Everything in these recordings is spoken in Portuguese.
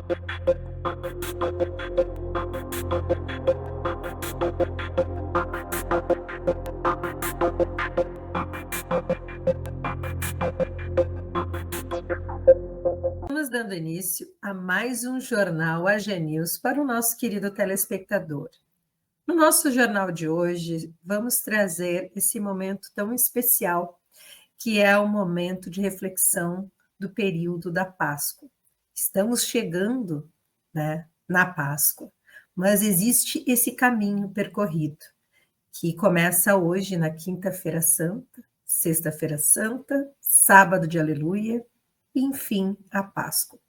Estamos dando início a mais um Jornal AG News para o nosso querido telespectador. No nosso jornal de hoje, vamos trazer esse momento tão especial, que é o momento de reflexão do período da Páscoa. Estamos chegando, na Páscoa, mas existe esse caminho percorrido, que começa hoje na Quinta-feira Santa, Sexta-feira Santa, Sábado de Aleluia, e, enfim, a Páscoa.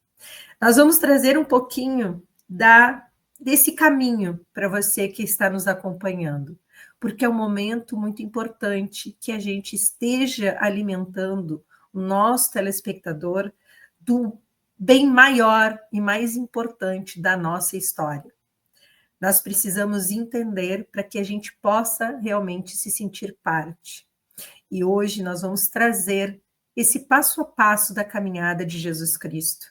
Nós vamos trazer um pouquinho desse caminho para você que está nos acompanhando, porque é um momento muito importante que a gente esteja alimentando o nosso telespectador do bem maior e mais importante da nossa história. Nós precisamos entender para que a gente possa realmente se sentir parte. E hoje nós vamos trazer esse passo a passo da caminhada de Jesus Cristo,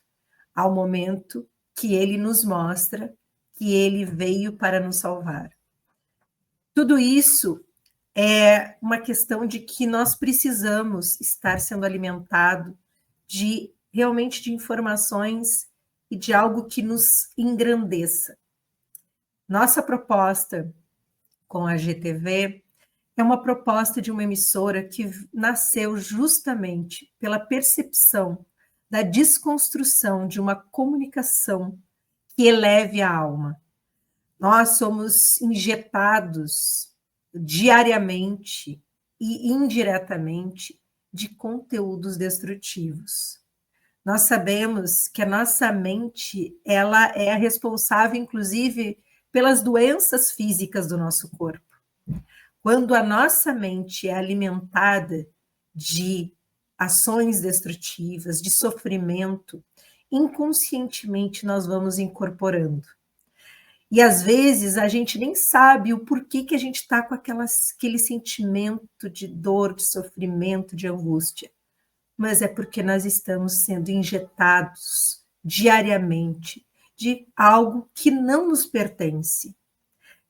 ao momento que ele nos mostra que ele veio para nos salvar. Tudo isso é uma questão de que nós precisamos estar sendo alimentado realmente de informações e de algo que nos engrandeça. Nossa proposta com a GTV é uma proposta de uma emissora que nasceu justamente pela percepção da desconstrução de uma comunicação que eleve a alma. Nós somos injetados diariamente e indiretamente de conteúdos destrutivos. Nós sabemos que a nossa mente, ela é a responsável, inclusive, pelas doenças físicas do nosso corpo. Quando a nossa mente é alimentada de ações destrutivas, de sofrimento, inconscientemente nós vamos incorporando. E às vezes a gente nem sabe o porquê que a gente está com aquele sentimento de dor, de sofrimento, de angústia. Mas é porque nós estamos sendo injetados diariamente de algo que não nos pertence.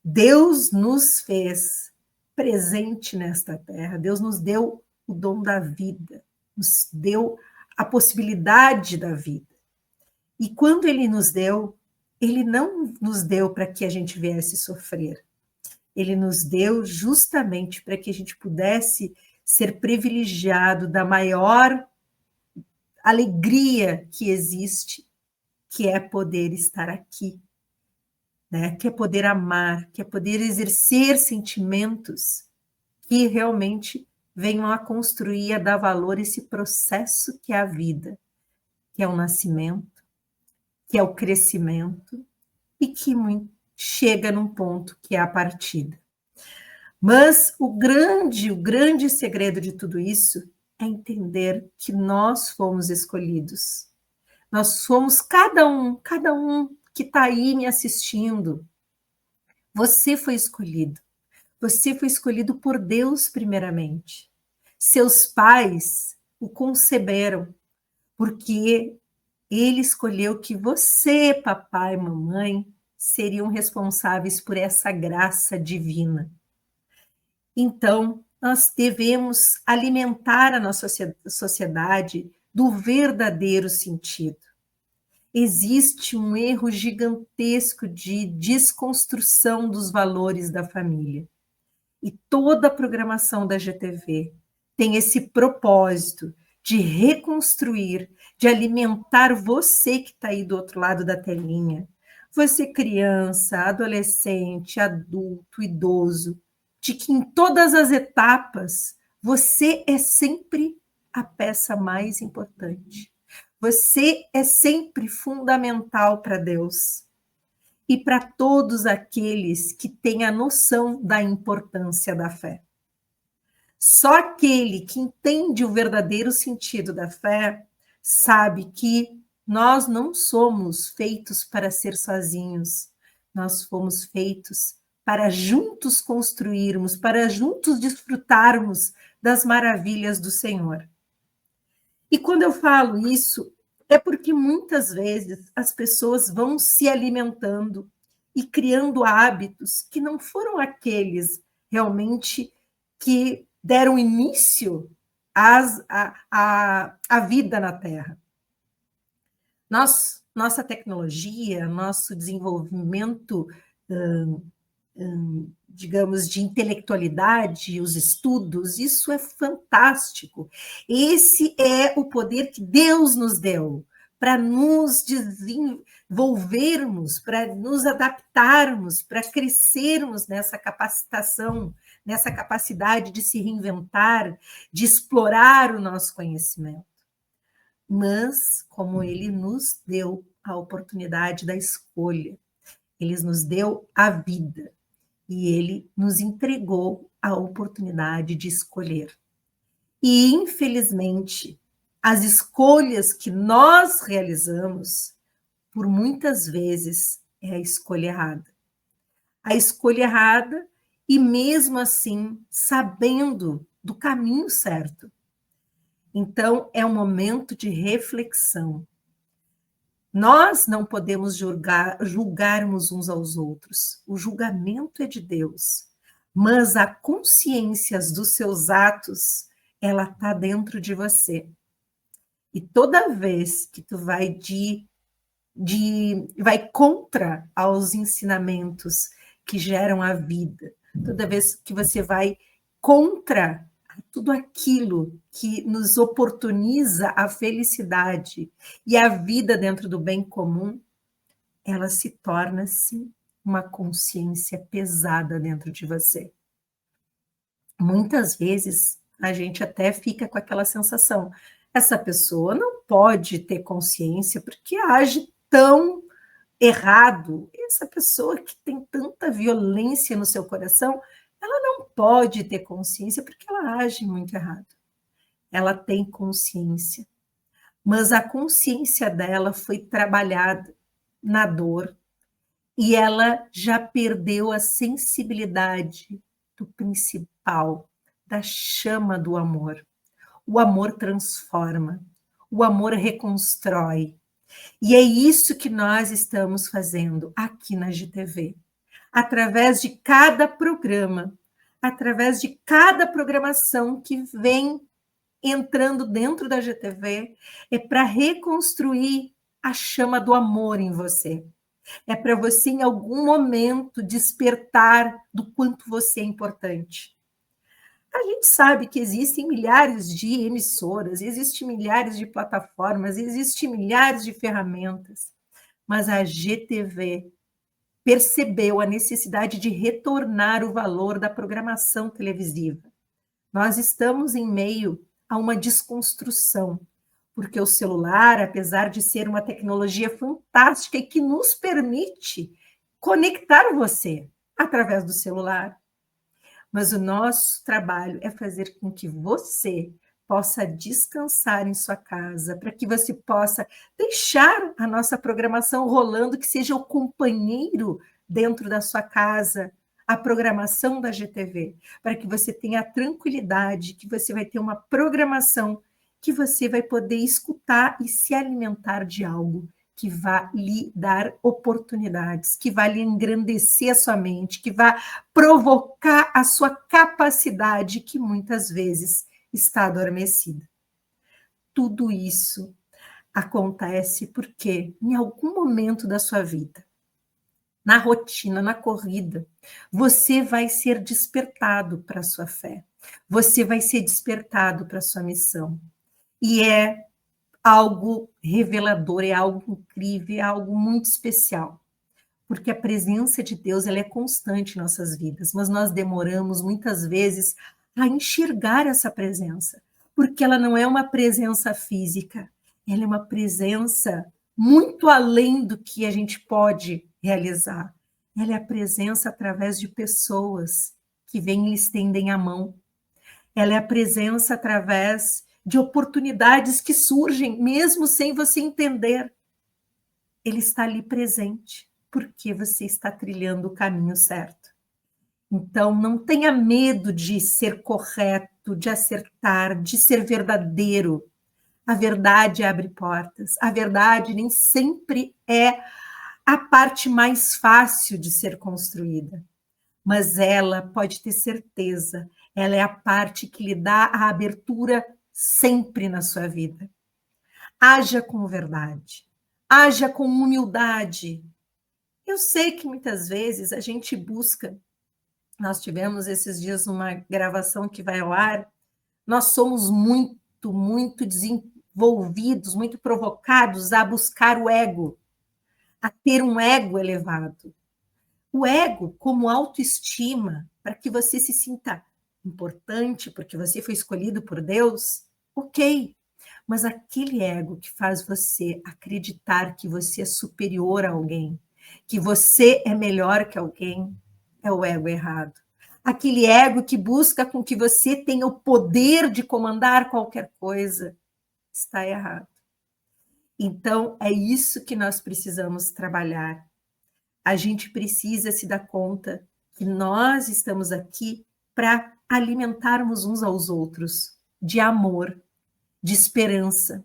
Deus nos fez presente nesta terra, Deus nos deu o dom da vida, nos deu a possibilidade da vida. E quando ele nos deu, ele não nos deu para que a gente viesse sofrer. Ele nos deu justamente para que a gente pudesse ser privilegiado da maior alegria que existe, que é poder estar aqui, que é poder amar, que é poder exercer sentimentos que realmente venham a construir, a dar valor a esse processo que é a vida, que é o nascimento, que é o crescimento e que chega num ponto que é a partida. Mas o grande segredo de tudo isso é entender que nós fomos escolhidos. Nós somos cada um que está aí me assistindo. Você foi escolhido. Você foi escolhido por Deus primeiramente. Seus pais o conceberam, porque ele escolheu que você, papai e mamãe, seriam responsáveis por essa graça divina. Então, nós devemos alimentar a nossa sociedade do verdadeiro sentido. Existe um erro gigantesco de desconstrução dos valores da família. E toda a programação da GTV tem esse propósito de reconstruir, de alimentar você que está aí do outro lado da telinha. Você criança, adolescente, adulto, idoso, de que em todas as etapas você é sempre a peça mais importante. Você é sempre fundamental para Deus e para todos aqueles que têm a noção da importância da fé. Só aquele que entende o verdadeiro sentido da fé sabe que nós não somos feitos para ser sozinhos, nós fomos feitos para juntos construirmos, para juntos desfrutarmos das maravilhas do Senhor. E quando eu falo isso, É porque muitas vezes as pessoas vão se alimentando e criando hábitos que não foram aqueles realmente que deram início à vida na Terra. Nossa tecnologia, nosso desenvolvimento, digamos, de intelectualidade, os estudos, isso é fantástico. Esse é o poder que Deus nos deu para nos desenvolvermos, para nos adaptarmos, para crescermos nessa capacitação, nessa capacidade de se reinventar, de explorar o nosso conhecimento. Mas, como ele nos deu a oportunidade da escolha, ele nos deu a vida e ele nos entregou a oportunidade de escolher. E, infelizmente, as escolhas que nós realizamos, por muitas vezes, é a escolha errada. A escolha errada e, mesmo assim, sabendo do caminho certo. Então, é um momento de reflexão. Nós não podemos julgarmos uns aos outros. O julgamento é de Deus. Mas a consciência dos seus atos, ela está dentro de você. E toda vez que tu vai contra aos ensinamentos que geram a vida, toda vez que você vai contra tudo aquilo que nos oportuniza a felicidade e a vida dentro do bem comum, ela se torna, sim, uma consciência pesada dentro de você. Muitas vezes, a gente até fica com aquela sensação, essa pessoa não pode ter consciência porque age tão errado. Essa pessoa que tem tanta violência no seu coração, ela não pode ter consciência porque ela age muito errado. Ela tem consciência, mas a consciência dela foi trabalhada na dor e ela já perdeu a sensibilidade do principal, da chama do amor. O amor transforma, o amor reconstrói. E é isso que nós estamos fazendo aqui na GTV. Através de cada programa, através de cada programação que vem entrando dentro da GTV, é para reconstruir a chama do amor em você. É para você, em algum momento, despertar do quanto você é importante. A gente sabe que existem milhares de emissoras, existem milhares de plataformas, existem milhares de ferramentas, mas a GTV percebeu a necessidade de retornar o valor da programação televisiva. Nós estamos em meio a uma desconstrução, porque o celular, apesar de ser uma tecnologia fantástica e que nos permite conectar você através do celular, mas o nosso trabalho é fazer com que você possa descansar em sua casa, para que você possa deixar a nossa programação rolando, que seja o companheiro dentro da sua casa, a programação da GTV, para que você tenha a tranquilidade que você vai ter uma programação que você vai poder escutar e se alimentar de algo que vai lhe dar oportunidades, que vai lhe engrandecer a sua mente, que vai provocar a sua capacidade que muitas vezes está adormecida. Tudo isso acontece porque em algum momento da sua vida, na rotina, na corrida, você vai ser despertado para a sua fé, você vai ser despertado para a sua missão. E é algo revelador, é algo incrível, é algo muito especial. Porque a presença de Deus ela é constante em nossas vidas, mas nós demoramos muitas vezes a enxergar essa presença, porque ela não é uma presença física, ela é uma presença muito além do que a gente pode realizar. Ela é a presença através de pessoas que vêm e estendem a mão. Ela é a presença através de oportunidades que surgem, mesmo sem você entender. Ele está ali presente, porque você está trilhando o caminho certo. Então, não tenha medo de ser correto, de acertar, de ser verdadeiro. A verdade abre portas. A verdade nem sempre é a parte mais fácil de ser construída, mas ela, pode ter certeza, ela é a parte que lhe dá a abertura sempre na sua vida. Haja com verdade, haja com humildade. Eu sei que muitas vezes a gente busca, nós tivemos esses dias uma gravação que vai ao ar, nós somos muito desenvolvidos, muito provocados a buscar o ego, a ter um ego elevado. O ego, como autoestima, para que você se sinta importante, porque você foi escolhido por Deus, ok. Mas aquele ego que faz você acreditar que você é superior a alguém, que você é melhor que alguém, é o ego errado. Aquele ego que busca com que você tenha o poder de comandar qualquer coisa, está errado. Então, é isso que nós precisamos trabalhar. A gente precisa se dar conta que nós estamos aqui para alimentarmos uns aos outros de amor, de esperança,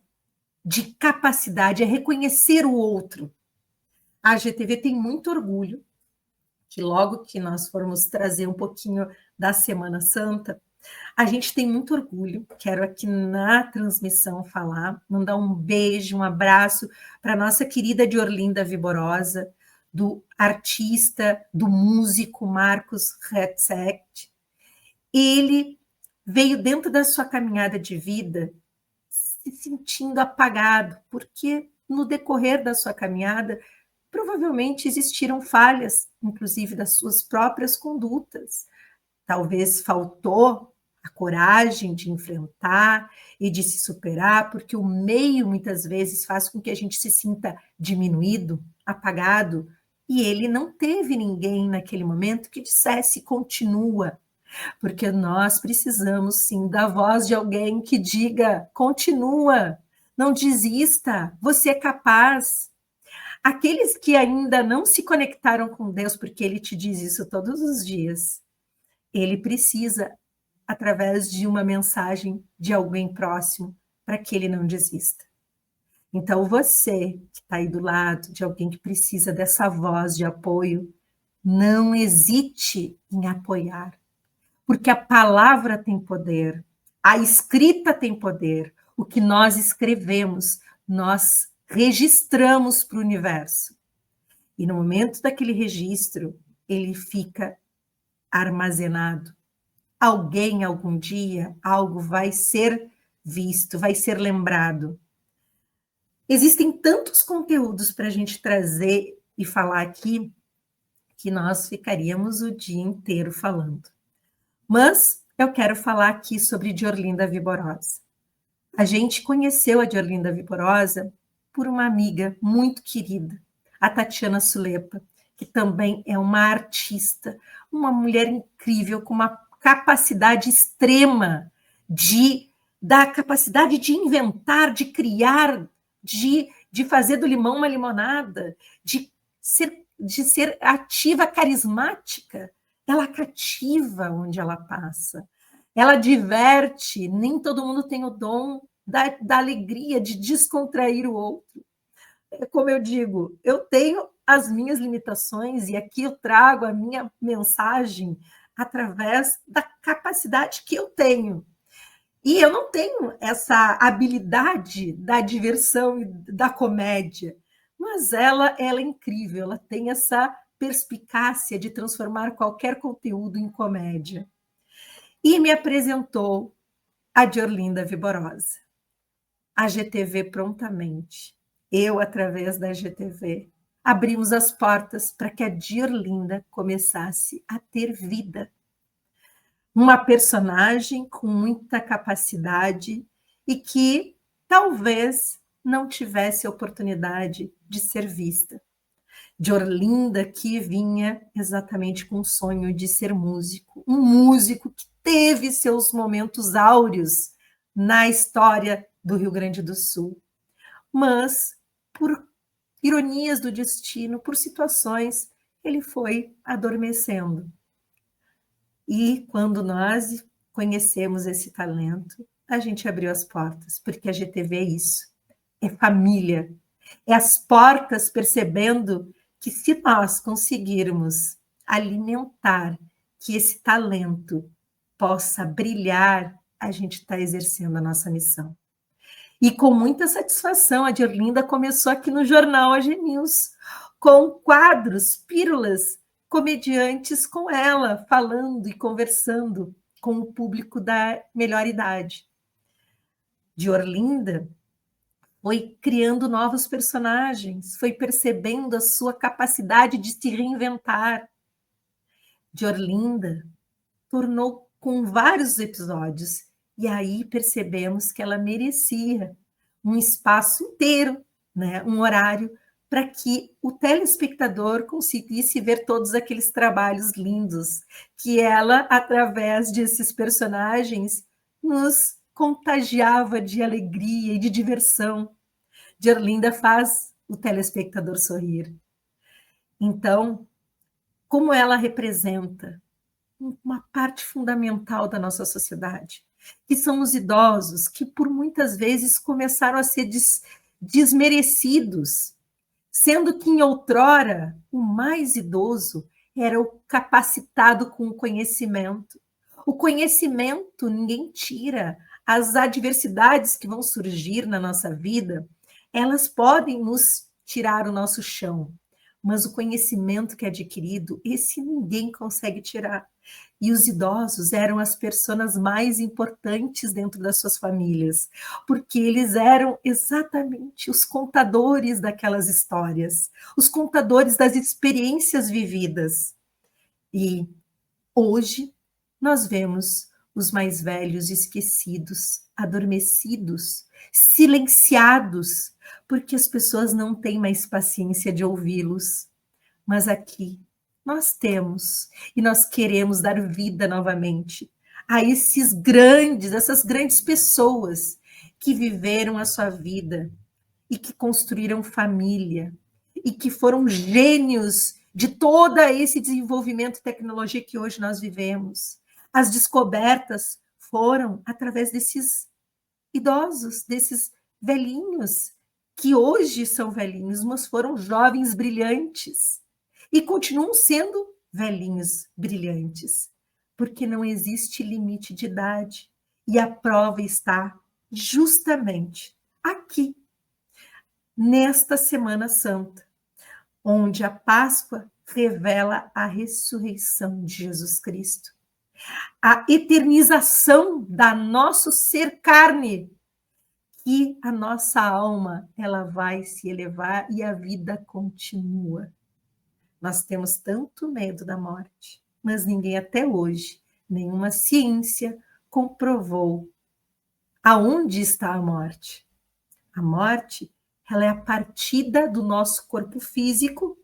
de capacidade, é reconhecer o outro. A GTV tem muito orgulho que logo que nós formos trazer um pouquinho da Semana Santa, a gente tem muito orgulho, quero aqui na transmissão falar, mandar um beijo, um abraço para a nossa querida Diorlinda Viborosa, do artista, do músico Marcos Retzek. Ele veio dentro da sua caminhada de vida se sentindo apagado, porque no decorrer da sua caminhada, provavelmente existiram falhas, inclusive das suas próprias condutas. Talvez faltou a coragem de enfrentar e de se superar, porque o meio muitas vezes faz com que a gente se sinta diminuído, apagado, e ele não teve ninguém naquele momento que dissesse continua, porque nós precisamos sim da voz de alguém que diga continua, não desista, você é capaz. Aqueles que ainda não se conectaram com Deus, porque ele te diz isso todos os dias, ele precisa, através de uma mensagem de alguém próximo, para que ele não desista. Então, você que está aí do lado de alguém que precisa dessa voz de apoio, não hesite em apoiar, porque a palavra tem poder, a escrita tem poder, o que nós escrevemos, nós registramos para o universo. E no momento daquele registro, ele fica armazenado. Alguém, algum dia, algo vai ser visto, vai ser lembrado. Existem tantos conteúdos para a gente trazer e falar aqui que nós ficaríamos o dia inteiro falando. Mas eu quero falar aqui sobre Diorlinda Viborosa. A gente conheceu a Diorlinda Viborosa por uma amiga muito querida, a Tatiana Sulepa, que também é uma artista, uma mulher incrível, com uma capacidade extrema da capacidade de inventar, de criar, de fazer do limão uma limonada, de ser ativa, carismática. Ela cativa onde ela passa. Ela diverte, nem todo mundo tem o dom da alegria de descontrair o outro. Como eu digo, eu tenho as minhas limitações e aqui eu trago a minha mensagem através da capacidade que eu tenho. E eu não tenho essa habilidade da diversão e da comédia, mas ela é incrível, ela tem essa perspicácia de transformar qualquer conteúdo em comédia. E me apresentou a Diorlinda Viborosa. A GTV prontamente, eu, através da GTV, abrimos as portas para que a Diorlinda começasse a ter vida. Uma personagem com muita capacidade e que talvez não tivesse a oportunidade de ser vista. Diorlinda que vinha exatamente com o sonho de ser músico, um músico que teve seus momentos áureos na história do Rio Grande do Sul, mas por ironias do destino, por situações, ele foi adormecendo. E quando nós conhecemos esse talento, a gente abriu as portas, porque a GTV é isso, é família, é as portas percebendo que se nós conseguirmos alimentar que esse talento possa brilhar, a gente está exercendo a nossa missão. E com muita satisfação, a Dirlinda começou aqui no Jornal AG News, com quadros, pílulas, comediantes com ela, falando e conversando com o público da melhor idade. Diorlinda foi criando novos personagens, foi percebendo a sua capacidade de se reinventar. Diorlinda tornou com vários episódios, e aí percebemos que ela merecia um espaço inteiro, né, um horário, para que o telespectador conseguisse ver todos aqueles trabalhos lindos que ela, através desses personagens, nos contagiava de alegria e de diversão. Diorlinda faz o telespectador sorrir. Então, como ela representa uma parte fundamental da nossa sociedade, que são os idosos, que por muitas vezes começaram a ser desmerecidos, sendo que em outrora o mais idoso era o capacitado com o conhecimento. O conhecimento ninguém tira, as adversidades que vão surgir na nossa vida, elas podem nos tirar o nosso chão, mas o conhecimento que é adquirido, esse ninguém consegue tirar. E os idosos eram as pessoas mais importantes dentro das suas famílias, porque eles eram exatamente os contadores daquelas histórias, os contadores das experiências vividas. E hoje nós vemos os mais velhos esquecidos, adormecidos, silenciados, porque as pessoas não têm mais paciência de ouvi-los. Mas aqui nós temos e nós queremos dar vida novamente a essas grandes pessoas que viveram a sua vida e que construíram família e que foram gênios de todo esse desenvolvimento e tecnologia que hoje nós vivemos. As descobertas foram através desses idosos, desses velhinhos, que hoje são velhinhos, mas foram jovens brilhantes e continuam sendo velhinhos brilhantes, porque não existe limite de idade. E a prova está justamente aqui, nesta Semana Santa, onde a Páscoa revela a ressurreição de Jesus Cristo, a eternização da nosso ser carne, que a nossa alma ela vai se elevar e a vida continua. Nós temos tanto medo da morte, mas ninguém até hoje, nenhuma ciência comprovou aonde está a morte. A morte, ela é a partida do nosso corpo físico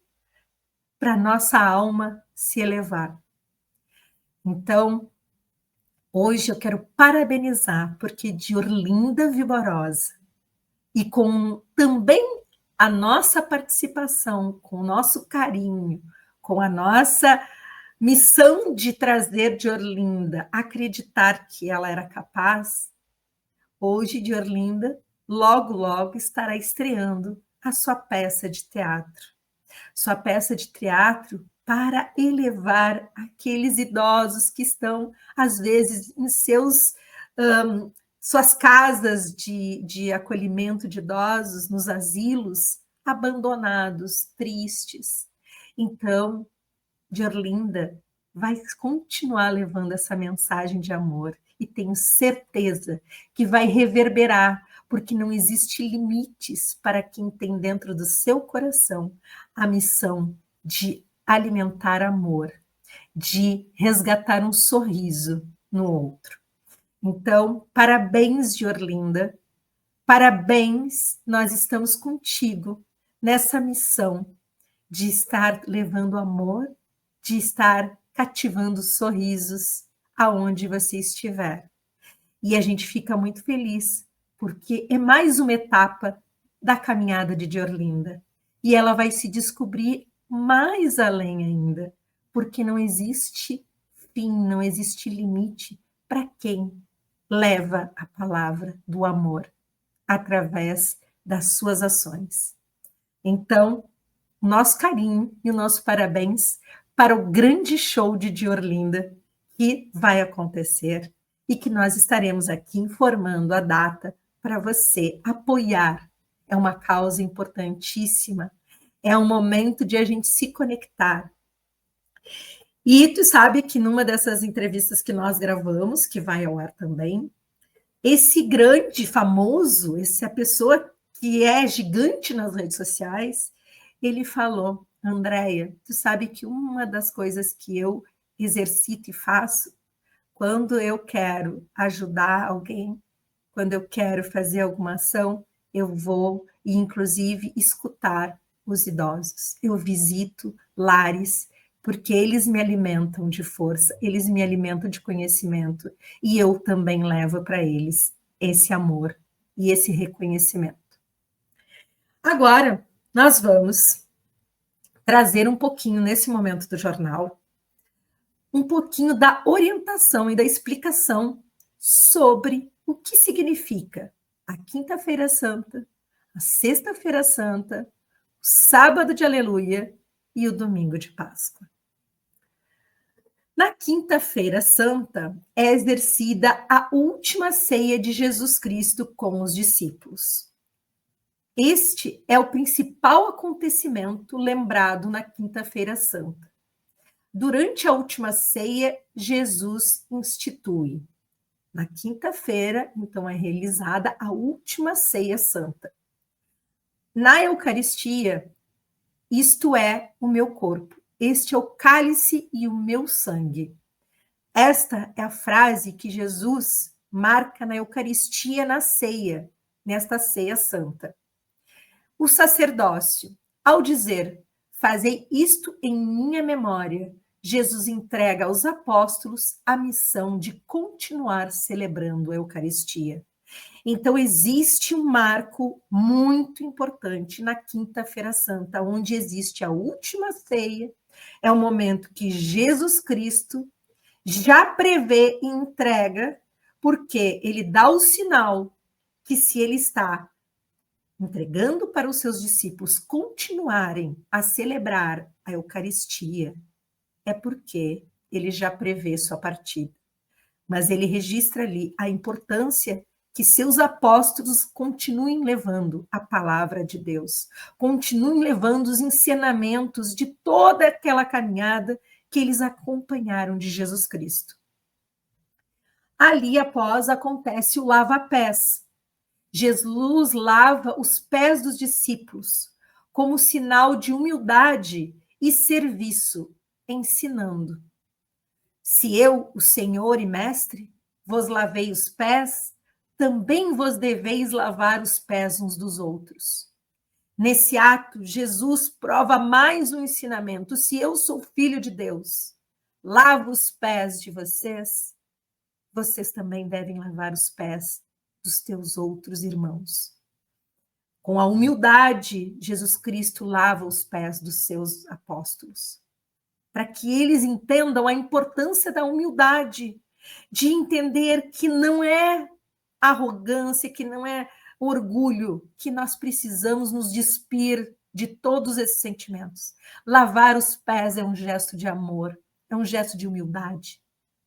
para a nossa alma se elevar. Então, hoje eu quero parabenizar, porque Diorlinda Viborosa, e com também a nossa participação, com o nosso carinho, com a nossa missão de trazer Diorlinda, acreditar que ela era capaz, hoje Diorlinda, logo, logo estará estreando a sua peça de teatro. Sua peça de teatro para elevar aqueles idosos que estão, às vezes, em suas casas de acolhimento de idosos, nos asilos, abandonados, tristes. Então, Diorlinda vai continuar levando essa mensagem de amor e tenho certeza que vai reverberar, porque não existe limites para quem tem dentro do seu coração a missão de alimentar amor, de resgatar um sorriso no outro. Então, parabéns, Diorlinda, parabéns, nós estamos contigo nessa missão de estar levando amor, de estar cativando sorrisos aonde você estiver. E a gente fica muito feliz, porque é mais uma etapa da caminhada de Diorlinda. E ela vai se descobrir mais além ainda, porque não existe fim, não existe limite para quem leva a palavra do amor através das suas ações. Então, o nosso carinho e o nosso parabéns para o grande show de Diorlinda que vai acontecer e que nós estaremos aqui informando a data para você apoiar. É uma causa importantíssima, é um momento de a gente se conectar. E tu sabe que numa dessas entrevistas que nós gravamos, que vai ao ar também, esse grande famoso, essa pessoa que é gigante nas redes sociais, ele falou: Andréia, tu sabe que uma das coisas que eu exercito e faço quando eu quero ajudar alguém, quando eu quero fazer alguma ação, eu vou e inclusive escutar os idosos. Eu visito lares porque eles me alimentam de força, eles me alimentam de conhecimento e eu também levo para eles esse amor e esse reconhecimento. Agora, nós vamos trazer um pouquinho nesse momento do jornal, um pouquinho da orientação e da explicação sobre o que significa a Quinta-feira Santa, a Sexta-feira Santa, o Sábado de Aleluia e o Domingo de Páscoa. Na Quinta-feira Santa é exercida a última ceia de Jesus Cristo com os discípulos. Este é o principal acontecimento lembrado na Quinta-feira Santa. Durante a última ceia, Jesus institui. Na quinta-feira, então, é realizada a última ceia santa. Na Eucaristia, isto é o meu corpo, este é o cálice e o meu sangue. Esta é a frase que Jesus marca na Eucaristia, na ceia, nesta ceia santa. O sacerdócio, ao dizer, fazei isto em minha memória, Jesus entrega aos apóstolos a missão de continuar celebrando a Eucaristia. Então, existe um marco muito importante na Quinta-feira Santa, onde existe a última ceia, é o momento que Jesus Cristo já prevê e entrega, porque ele dá o sinal que se ele está entregando para os seus discípulos continuarem a celebrar a Eucaristia, é porque ele já prevê sua partida. Mas ele registra ali a importância que seus apóstolos continuem levando a palavra de Deus, continuem levando os ensinamentos de toda aquela caminhada que eles acompanharam de Jesus Cristo. Ali após acontece o lava-pés. Jesus lava os pés dos discípulos como sinal de humildade e serviço, ensinando. Se eu, o Senhor e Mestre, vos lavei os pés, também vos deveis lavar os pés uns dos outros. Nesse ato, Jesus prova mais um ensinamento. Se eu sou filho de Deus, lavo os pés de vocês, vocês também devem lavar os pés dos teus outros irmãos. Com a humildade, Jesus Cristo lava os pés dos seus apóstolos, para que eles entendam a importância da humildade, de entender que não é arrogância, que não é orgulho, que nós precisamos nos despir de todos esses sentimentos. Lavar os pés é um gesto de amor, é um gesto de humildade,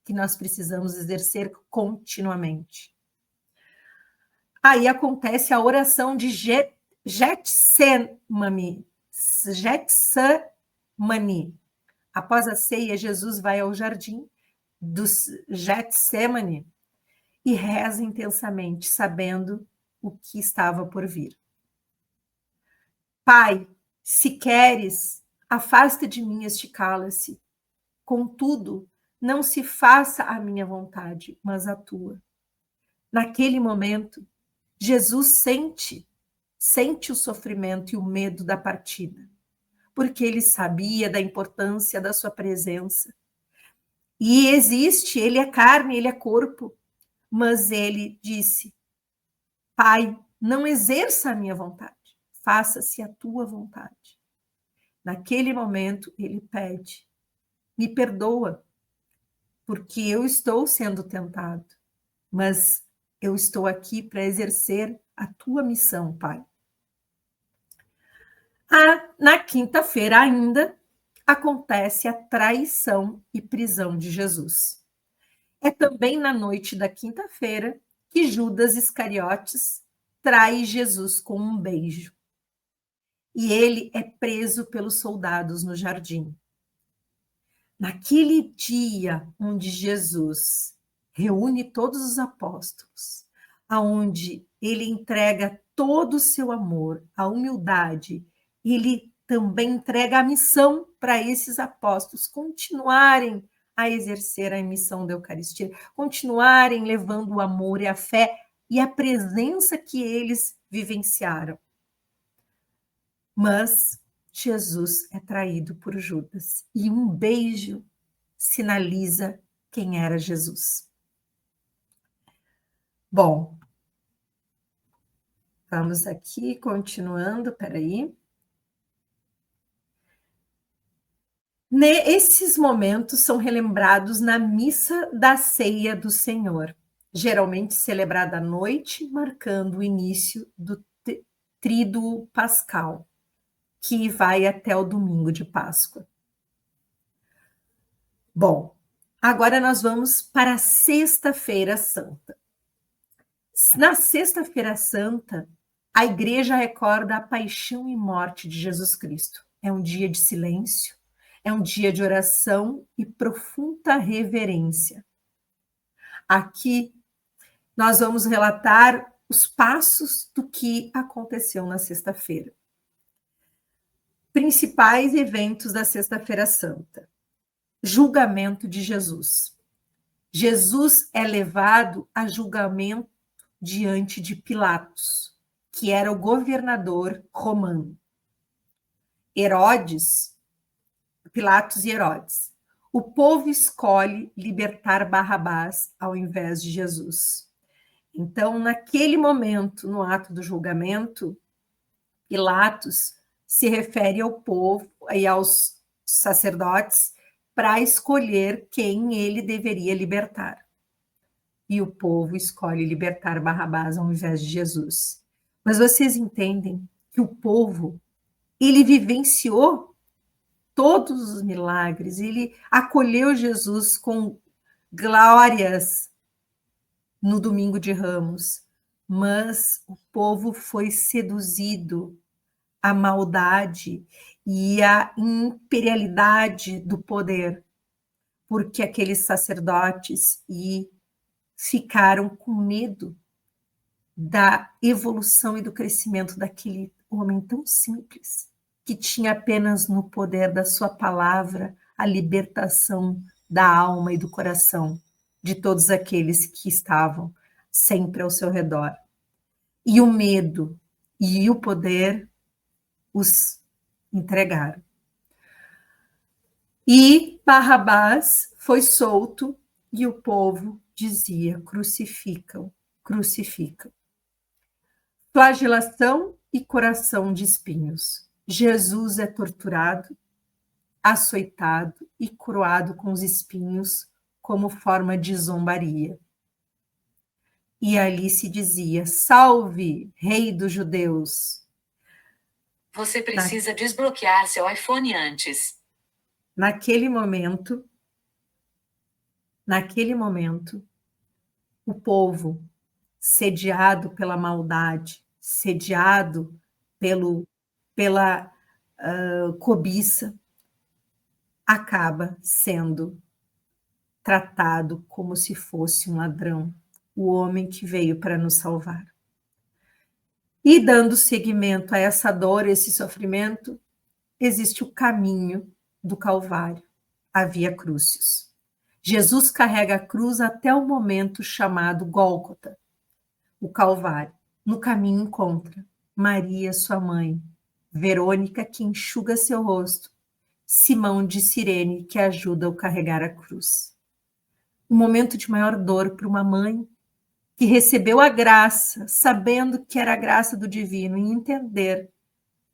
que nós precisamos exercer continuamente. Aí acontece a oração de Getsemane. Após a ceia, Jesus vai ao jardim do Getsemane e reza intensamente, sabendo o que estava por vir. Pai, se queres, afasta de mim este cálice. Contudo, não se faça a minha vontade, mas a tua. Naquele momento, Jesus sente o sofrimento e o medo da partida, porque ele sabia da importância da sua presença. E existe, ele é carne, ele é corpo, mas ele disse: Pai, não exerça a minha vontade, faça-se a tua vontade. Naquele momento, ele pede: me perdoa, porque eu estou sendo tentado. mas eu estou aqui para exercer a tua missão, Pai. Na quinta-feira ainda, acontece a traição e prisão de Jesus. É também na noite da quinta-feira que Judas Iscariotes trai Jesus com um beijo. E ele é preso pelos soldados no jardim. Naquele dia onde Jesus reúne todos os apóstolos, aonde ele entrega todo o seu amor, a humildade, ele também entrega a missão para esses apóstolos continuarem a exercer a missão da Eucaristia, continuarem levando o amor e a fé e a presença que eles vivenciaram. Mas Jesus é traído por Judas e um beijo sinaliza quem era Jesus. Bom, vamos aqui continuando, peraí. Esses momentos são relembrados na missa da ceia do Senhor, geralmente celebrada à noite, marcando o início do tríduo pascal, que vai até o domingo de Páscoa. Bom, agora nós vamos para a Sexta-feira Santa. Na Sexta-feira Santa, a igreja recorda a paixão e morte de Jesus Cristo. É um dia de silêncio, é um dia de oração e profunda reverência. Aqui nós vamos relatar os passos do que aconteceu na sexta-feira. Principais eventos da Sexta-feira Santa. Julgamento de Jesus. Jesus é levado a julgamento diante de Pilatos, que era o governador romano. Pilatos e Herodes. O povo escolhe libertar Barrabás ao invés de Jesus. Então, naquele momento, no ato do julgamento, Pilatos se refere ao povo e aos sacerdotes para escolher quem ele deveria libertar. E o povo escolhe libertar Barrabás ao invés de Jesus. Mas vocês entendem que o povo, ele vivenciou todos os milagres, ele acolheu Jesus com glórias no domingo de Ramos, mas o povo foi seduzido à maldade e à imperialidade do poder, porque aqueles sacerdotes ficaram com medo da evolução e do crescimento daquele homem tão simples, que tinha apenas no poder da sua palavra a libertação da alma e do coração de todos aqueles que estavam sempre ao seu redor. E o medo e o poder os entregaram. E Barrabás foi solto e o povo dizia: crucificam, crucificam. Flagelação e coração de espinhos. Jesus é torturado, açoitado e coroado com os espinhos como forma de zombaria. E ali se dizia: salve, rei dos judeus. Você precisa desbloquear seu iPhone antes. Naquele momento, o povo, sediado pela maldade, sediado pela cobiça, acaba sendo tratado como se fosse um ladrão, o homem que veio para nos salvar. E dando seguimento a essa dor, esse sofrimento, existe o caminho do Calvário, a Via Crucis. Jesus carrega a cruz até o momento chamado Gólgota, o Calvário. No caminho encontra Maria, sua mãe, Verônica, que enxuga seu rosto, Simão de Cirene, que ajuda a carregar a cruz. Um momento de maior dor para uma mãe que recebeu a graça, sabendo que era a graça do divino, e entender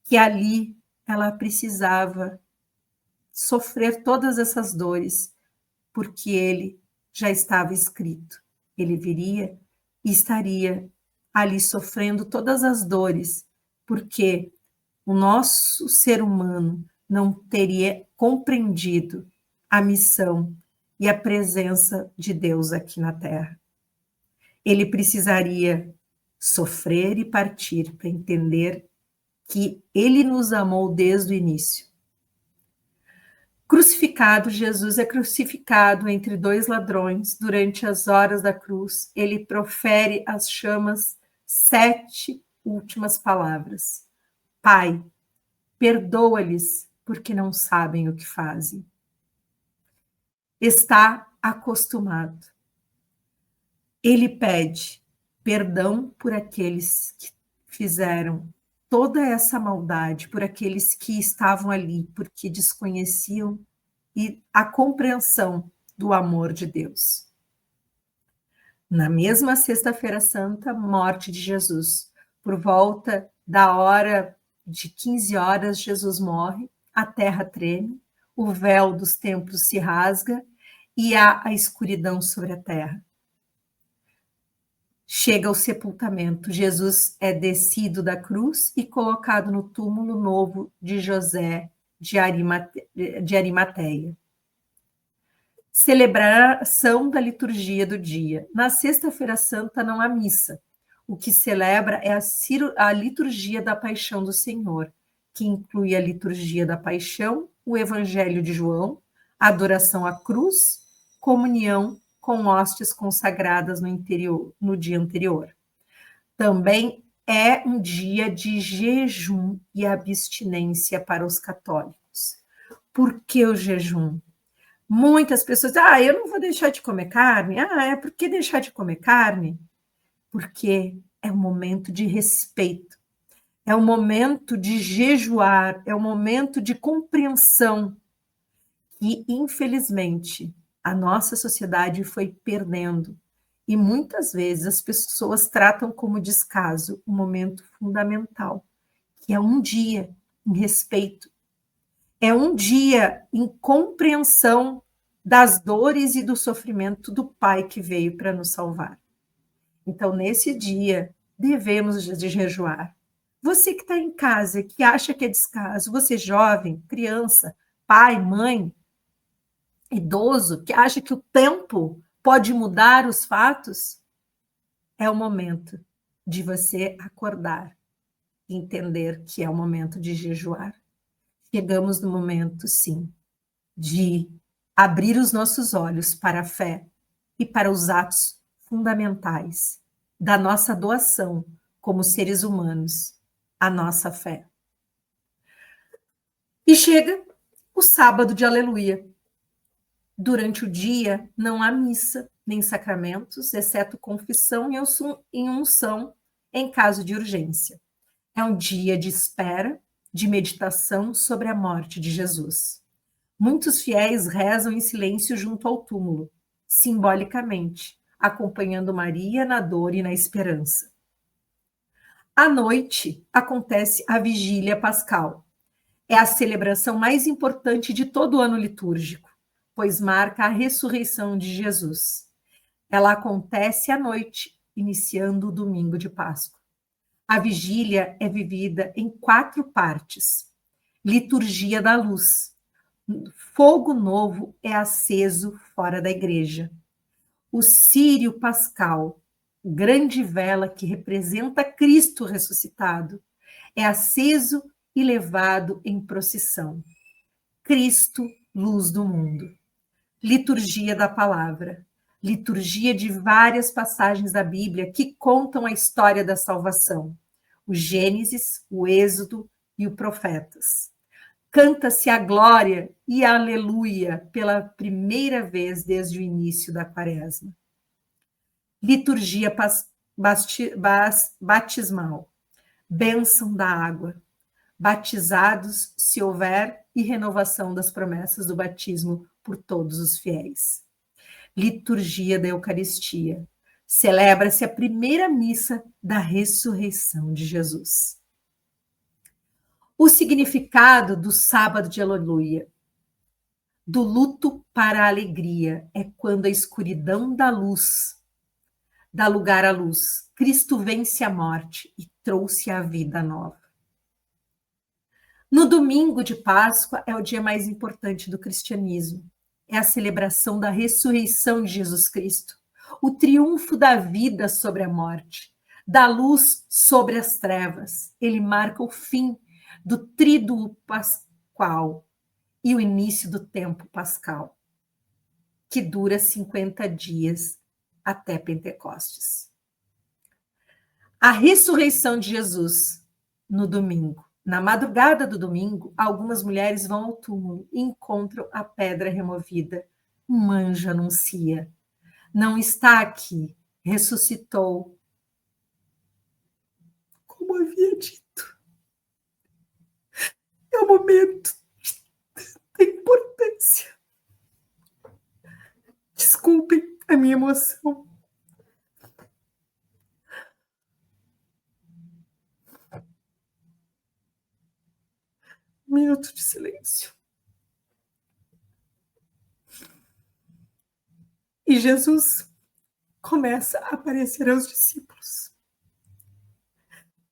que ali ela precisava sofrer todas essas dores, porque ele já estava escrito. Ele viria e estaria ali sofrendo todas as dores, porque o nosso ser humano não teria compreendido a missão e a presença de Deus aqui na Terra. Ele precisaria sofrer e partir para entender que ele nos amou desde o início. Crucificado, Jesus é crucificado entre dois ladrões. Durante as horas da cruz, ele profere as chamas 7 últimas palavras. Pai, perdoa-lhes, porque não sabem o que fazem. Está acostumado. Ele pede perdão por aqueles que fizeram toda essa maldade, por aqueles que estavam ali, porque desconheciam e a compreensão do amor de Deus. Na mesma Sexta-feira Santa, morte de Jesus, por volta da hora de 15 horas, Jesus morre, a terra treme, o véu dos templos se rasga e há a escuridão sobre a terra. Chega ao sepultamento. Jesus é descido da cruz e colocado no túmulo novo de José de Arimateia. Celebração da liturgia do dia. Na Sexta-feira Santa não há missa. O que celebra é a liturgia da Paixão do Senhor, que inclui a liturgia da Paixão, o Evangelho de João, a adoração à cruz, comunhão com hóstias consagradas no dia anterior. Também é um dia de jejum e abstinência para os católicos. Por que o jejum? Muitas pessoas dizem, eu não vou deixar de comer carne. Por que deixar de comer carne? Porque é um momento de respeito, é um momento de jejuar, é um momento de compreensão que, infelizmente, a nossa sociedade foi perdendo. E muitas vezes as pessoas tratam como descaso um momento fundamental, que é um dia em respeito, é um dia em compreensão das dores e do sofrimento do Pai que veio para nos salvar. Então, nesse dia, devemos de jejuar. Você que está em casa, que acha que é descaso, você jovem, criança, pai, mãe, idoso, que acha que o tempo pode mudar os fatos, é o momento de você acordar e entender que é o momento de jejuar. Chegamos no momento, sim, de abrir os nossos olhos para a fé e para os atos fundamentais da nossa doação como seres humanos, a nossa fé. E chega o sábado de Aleluia. Durante o dia não há missa nem sacramentos, exceto confissão e unção em caso de urgência. É um dia de espera, de meditação sobre a morte de Jesus. Muitos fiéis rezam em silêncio junto ao túmulo, simbolicamente, acompanhando Maria na dor e na esperança. À noite acontece a Vigília Pascal. É a celebração mais importante de todo o ano litúrgico, pois marca a ressurreição de Jesus. Ela acontece à noite, iniciando o domingo de Páscoa. A vigília é vivida em 4 partes. Liturgia da luz. Fogo novo é aceso fora da igreja. O círio pascal, grande vela que representa Cristo ressuscitado, é aceso e levado em procissão. Cristo, luz do mundo. Liturgia da palavra. Liturgia de várias passagens da Bíblia que contam a história da salvação. O Gênesis, o Êxodo e os Profetas. Canta-se a glória e a aleluia pela primeira vez desde o início da quaresma. Liturgia batismal. Bênção da água. Batizados, se houver, e renovação das promessas do batismo por todos os fiéis. Liturgia da Eucaristia. Celebra-se a primeira missa da ressurreição de Jesus. O significado do sábado de Aleluia. Do luto para a alegria é quando a escuridão da luz dá lugar à luz. Cristo vence a morte e trouxe a vida nova. No domingo de Páscoa é o dia mais importante do cristianismo. É a celebração da ressurreição de Jesus Cristo, o triunfo da vida sobre a morte, da luz sobre as trevas. Ele marca o fim do tríduo pascual e o início do tempo pascal, que dura 50 dias até Pentecostes. A ressurreição de Jesus no domingo. Na madrugada do domingo, algumas mulheres vão ao túmulo e encontram a pedra removida. Um anjo anuncia: não está aqui, ressuscitou. Como havia dito, é um momento de importância. Desculpem a minha emoção. Minuto de silêncio. E Jesus começa a aparecer aos discípulos.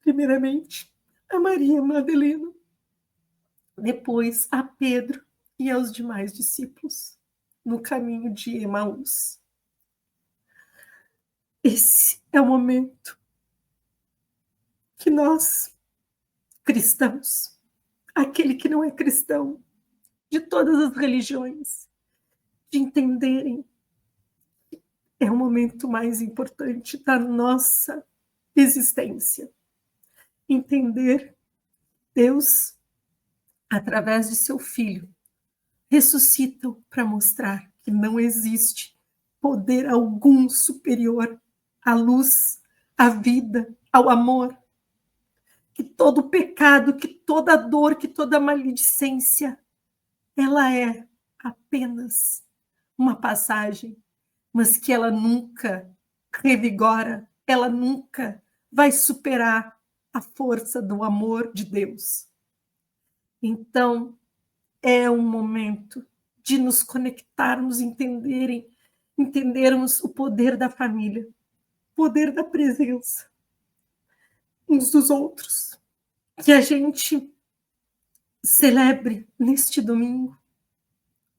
Primeiramente, a Maria Madalena, depois a Pedro e aos demais discípulos, no caminho de Emaús. Esse é o momento que nós, cristãos, aquele que não é cristão, de todas as religiões, de entenderem que é o momento mais importante da nossa existência. Entender Deus, através de seu Filho, ressuscitam para mostrar que não existe poder algum superior à luz, à vida, ao amor. Que todo pecado, que toda dor, que toda maledicência, ela é apenas uma passagem, mas que ela nunca revigora, ela nunca vai superar a força do amor de Deus. Então, é um momento de nos conectarmos, entendermos o poder da família, o poder da presença uns dos outros, que a gente celebre neste domingo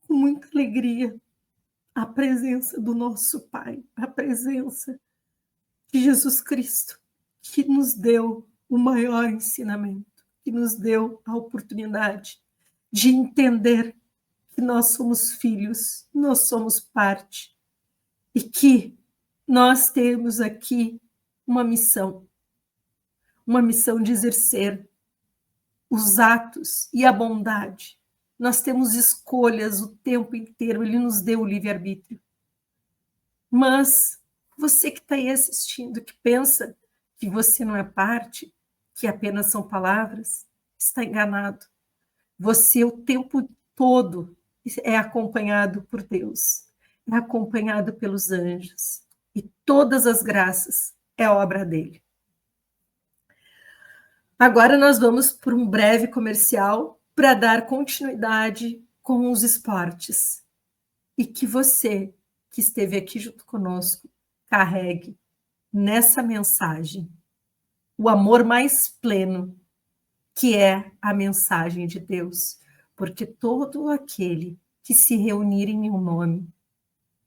com muita alegria a presença do nosso Pai, a presença de Jesus Cristo, que nos deu o maior ensinamento, que nos deu a oportunidade de entender que nós somos filhos, nós somos parte e que nós temos aqui uma missão de exercer os atos e a bondade. Nós temos escolhas o tempo inteiro, ele nos deu o livre-arbítrio. Mas você que está aí assistindo, que pensa que você não é parte, que apenas são palavras, está enganado. Você o tempo todo é acompanhado por Deus, é acompanhado pelos anjos, e todas as graças é obra dele. Agora nós vamos por um breve comercial para dar continuidade com os esportes. E que você, que esteve aqui junto conosco, carregue nessa mensagem o amor mais pleno, que é a mensagem de Deus. Porque todo aquele que se reunir em meu nome,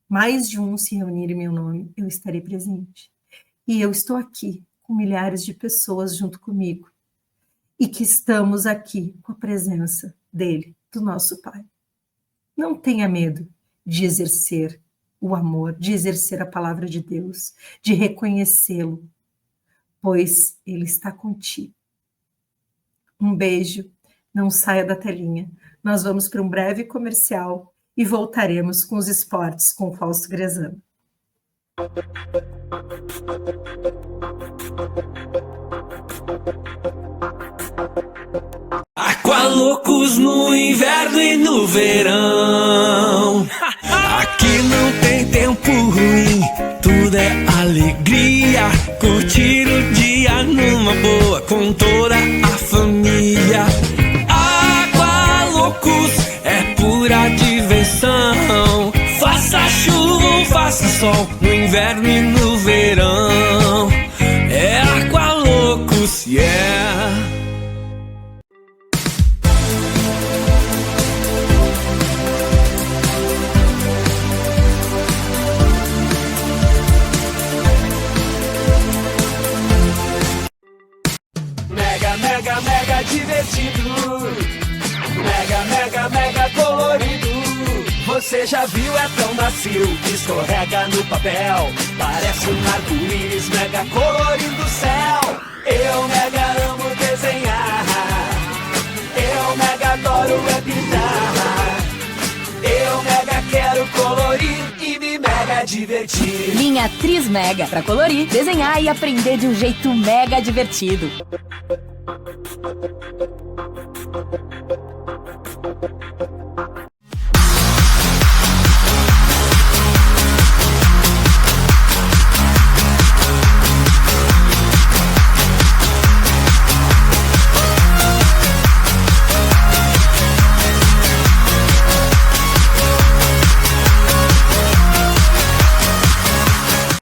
mais de um se reunir em meu nome, eu estarei presente. E eu estou aqui com milhares de pessoas junto comigo. E que estamos aqui com a presença dele, do nosso Pai. Não tenha medo de exercer o amor, de exercer a palavra de Deus, de reconhecê-lo, pois ele está contigo. Um beijo, não saia da telinha. Nós vamos para um breve comercial e voltaremos com os esportes com o Fausto Grezano. Aqualoucos no inverno e no verão. Aqui não tem tempo ruim, tudo é alegria. Curtir o dia numa boa com toda a família. Aqualoucos é pura diversão. Faça chuva ou faça sol, no inverno e no verão. você já viu, é tão macio que escorrega no papel. Parece um arco-íris mega colorindo o céu. Eu mega amo desenhar, eu mega adoro é pintar. Eu mega quero colorir e me mega divertir. Linha Tris Mega, pra colorir, desenhar e aprender de um jeito mega divertido.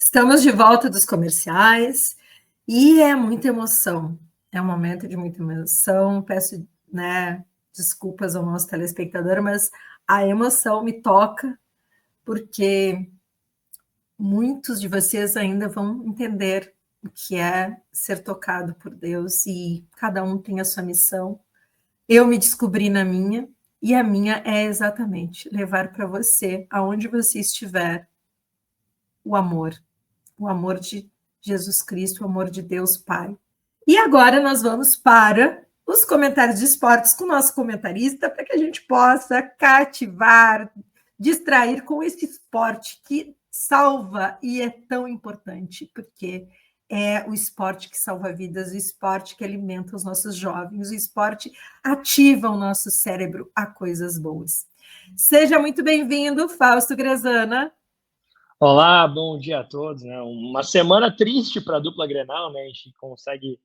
Estamos de volta dos comerciais e é muita emoção. É um momento de muita emoção. Peço, desculpas ao nosso telespectador, mas a emoção me toca porque muitos de vocês ainda vão entender o que é ser tocado por Deus e cada um tem a sua missão. Eu me descobri na minha e a minha é exatamente levar para você, aonde você estiver, o amor de Jesus Cristo, o amor de Deus Pai. E agora nós vamos para os comentários de esportes com o nosso comentarista, para que a gente possa cativar, distrair com esse esporte que salva e é tão importante, porque é o esporte que salva vidas, o esporte que alimenta os nossos jovens, o esporte ativa o nosso cérebro a coisas boas. Seja muito bem-vindo, Fausto Grezana. Olá, bom dia a todos. Uma semana triste para a dupla Grenal, né? A gente consegue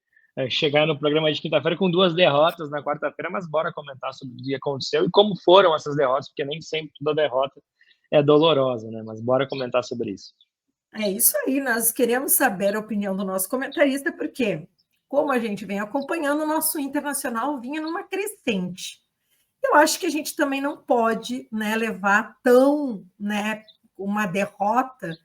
chegar no programa de quinta-feira com 2 derrotas na quarta-feira, mas bora comentar sobre o que aconteceu e como foram essas derrotas, porque nem sempre toda derrota é dolorosa, né? Mas bora comentar sobre isso. É isso aí, nós queremos saber a opinião do nosso comentarista, porque, como a gente vem acompanhando, o nosso Internacional vinha numa crescente. Eu acho que a gente também não pode, levar tão, uma derrota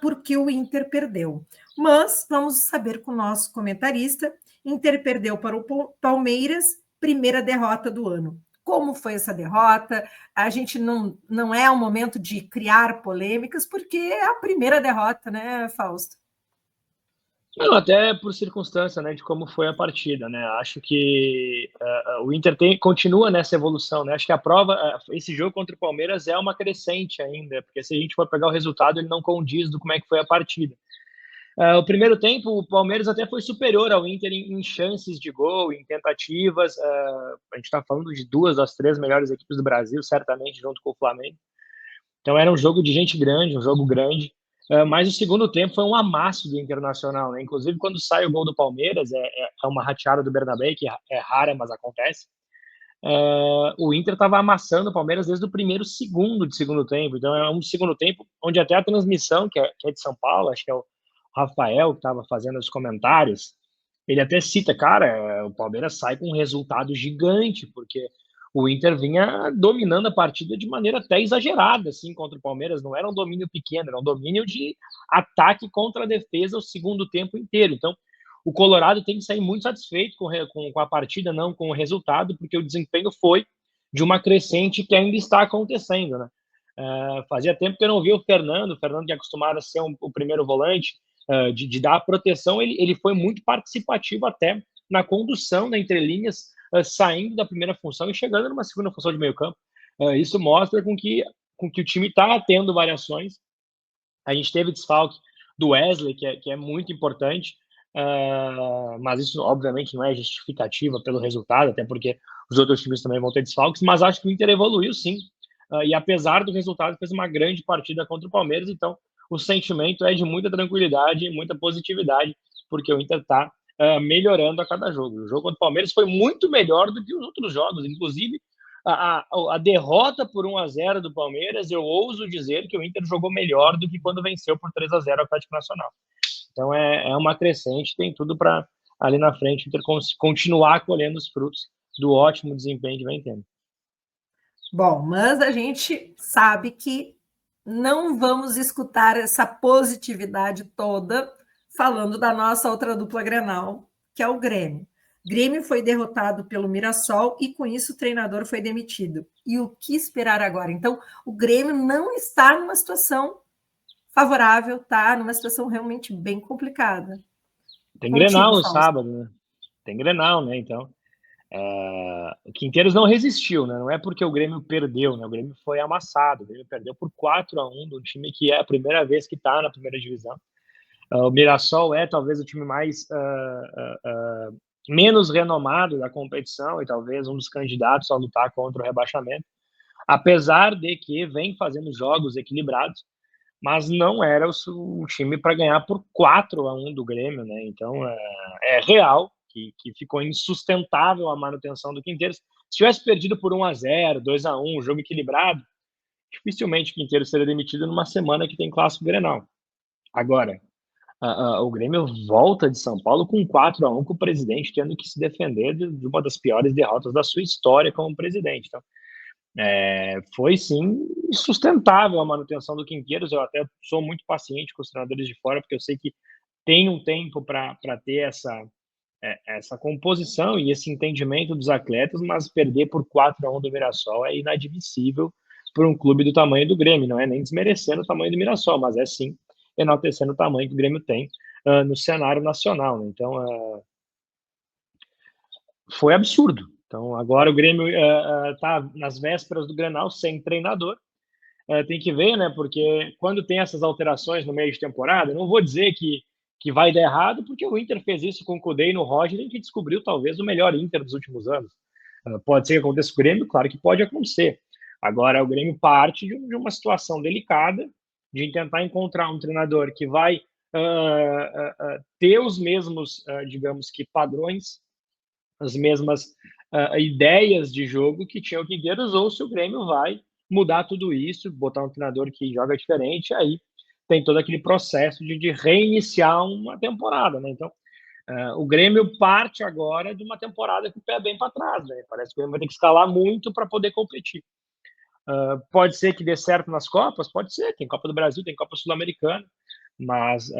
porque o Inter perdeu. Mas vamos saber com o nosso comentarista. Inter perdeu para o Palmeiras, primeira derrota do ano. Como foi essa derrota? A gente não é o momento de criar polêmicas, porque é a primeira derrota, né, Fausto? Não, até por circunstância, né, de como foi a partida, né? Acho que o Inter continua nessa evolução, né? Acho que a prova, esse jogo contra o Palmeiras é uma crescente ainda, porque se a gente for pegar o resultado, ele não condiz do como é que foi a partida. O primeiro tempo, o Palmeiras até foi superior ao Inter em chances de gol, em tentativas. A gente está falando de 2 das 3 melhores equipes do Brasil, certamente, junto com o Flamengo. Então era um jogo de gente grande, um jogo grande. Mas o segundo tempo foi um amasso do Internacional, né? Inclusive, quando sai o gol do Palmeiras, é uma rateada do Bernabé, que é rara, mas acontece. O Inter estava amassando o Palmeiras desde o primeiro segundo de segundo tempo. Então é um segundo tempo onde até a transmissão, que é de São Paulo, acho que é o Rafael que estava fazendo os comentários, ele até cita, cara, o Palmeiras sai com um resultado gigante, porque o Inter vinha dominando a partida de maneira até exagerada, assim, contra o Palmeiras. Não era um domínio pequeno, era um domínio de ataque contra a defesa o segundo tempo inteiro. Então, o Colorado tem que sair muito satisfeito com a partida, não com o resultado, porque o desempenho foi de uma crescente que ainda está acontecendo, né? Fazia tempo que eu não via o Fernando que é acostumado a ser o primeiro volante, de dar a proteção. Ele foi muito participativo até na condução, entre linhas, saindo da primeira função e chegando numa segunda função de meio campo. Isso mostra com que o time está tendo variações. A gente teve desfalque do Wesley, que é muito importante, mas isso obviamente não é justificativa pelo resultado, até porque os outros times também vão ter desfalques, mas acho que o Inter evoluiu sim, e apesar do resultado fez uma grande partida contra o Palmeiras. Então o sentimento é de muita tranquilidade e muita positividade, porque o Inter está melhorando a cada jogo. O jogo contra o Palmeiras foi muito melhor do que os outros jogos, inclusive a derrota por 1-0 do Palmeiras, eu ouso dizer que o Inter jogou melhor do que quando venceu por 3-0 o Atlético Nacional. Então é uma crescente, tem tudo para ali na frente o Inter continuar colhendo os frutos do ótimo desempenho que vem tendo. Bom, mas a gente sabe que não vamos escutar essa positividade toda falando da nossa outra dupla Grenal, que é o Grêmio. Grêmio foi derrotado pelo Mirassol e, com isso, o treinador foi demitido. E o que esperar agora? Então, o Grêmio não está numa situação favorável, tá? Numa situação realmente bem complicada. Tem Contigo, Grenal no Fausto. sábado, né? Tem Grenal, né? Então, o Quinteiros não resistiu, né? Não é porque o Grêmio perdeu, né? O Grêmio foi amassado. O Grêmio perdeu por 4-1 do time que é a primeira vez que está na primeira divisão. O Mirassol é talvez o time mais menos renomado da competição e talvez um dos candidatos a lutar contra o rebaixamento, apesar de que vem fazendo jogos equilibrados, mas não era o time para ganhar por 4-1 do Grêmio, né? Então é real que ficou insustentável a manutenção do Quinteiros. Se tivesse perdido por 1-0, 2-1, jogo equilibrado, dificilmente o Quinteiros seria demitido numa semana que tem Clássico Grenal. Agora, o Grêmio volta de São Paulo com 4-1, com o presidente tendo que se defender de uma das piores derrotas da sua história como presidente. Então, foi sim insustentável a manutenção do Quinteiros. Eu até sou muito paciente com os treinadores de fora, porque eu sei que tem um tempo para ter essa composição e esse entendimento dos atletas, mas perder por 4-1 do Mirassol é inadmissível por um clube do tamanho do Grêmio. Não é nem desmerecendo o tamanho do Mirassol, mas é sim enaltecendo o tamanho que o Grêmio tem no cenário nacional, né? Então, foi absurdo. Então, agora o Grêmio está nas vésperas do Grenal, sem treinador. Tem que ver, né? Porque quando tem essas alterações no meio de temporada, eu não vou dizer que vai dar errado, porque o Inter fez isso com o Kudê e no Roger, e que descobriu talvez o melhor Inter dos últimos anos. Pode ser que aconteça com o Grêmio? Claro que pode acontecer. Agora, o Grêmio parte de uma situação delicada, de tentar encontrar um treinador que vai ter os mesmos, digamos que, padrões, as mesmas ideias de jogo que tinha o Quinteiros, ou se o Grêmio vai mudar tudo isso, botar um treinador que joga diferente, aí tem todo aquele processo de reiniciar uma temporada, né? Então, o Grêmio parte agora de uma temporada com o pé bem para trás, né? Parece que o Grêmio vai ter que escalar muito para poder competir. Pode ser que dê certo nas Copas? Pode ser, tem Copa do Brasil, tem Copa Sul-Americana, mas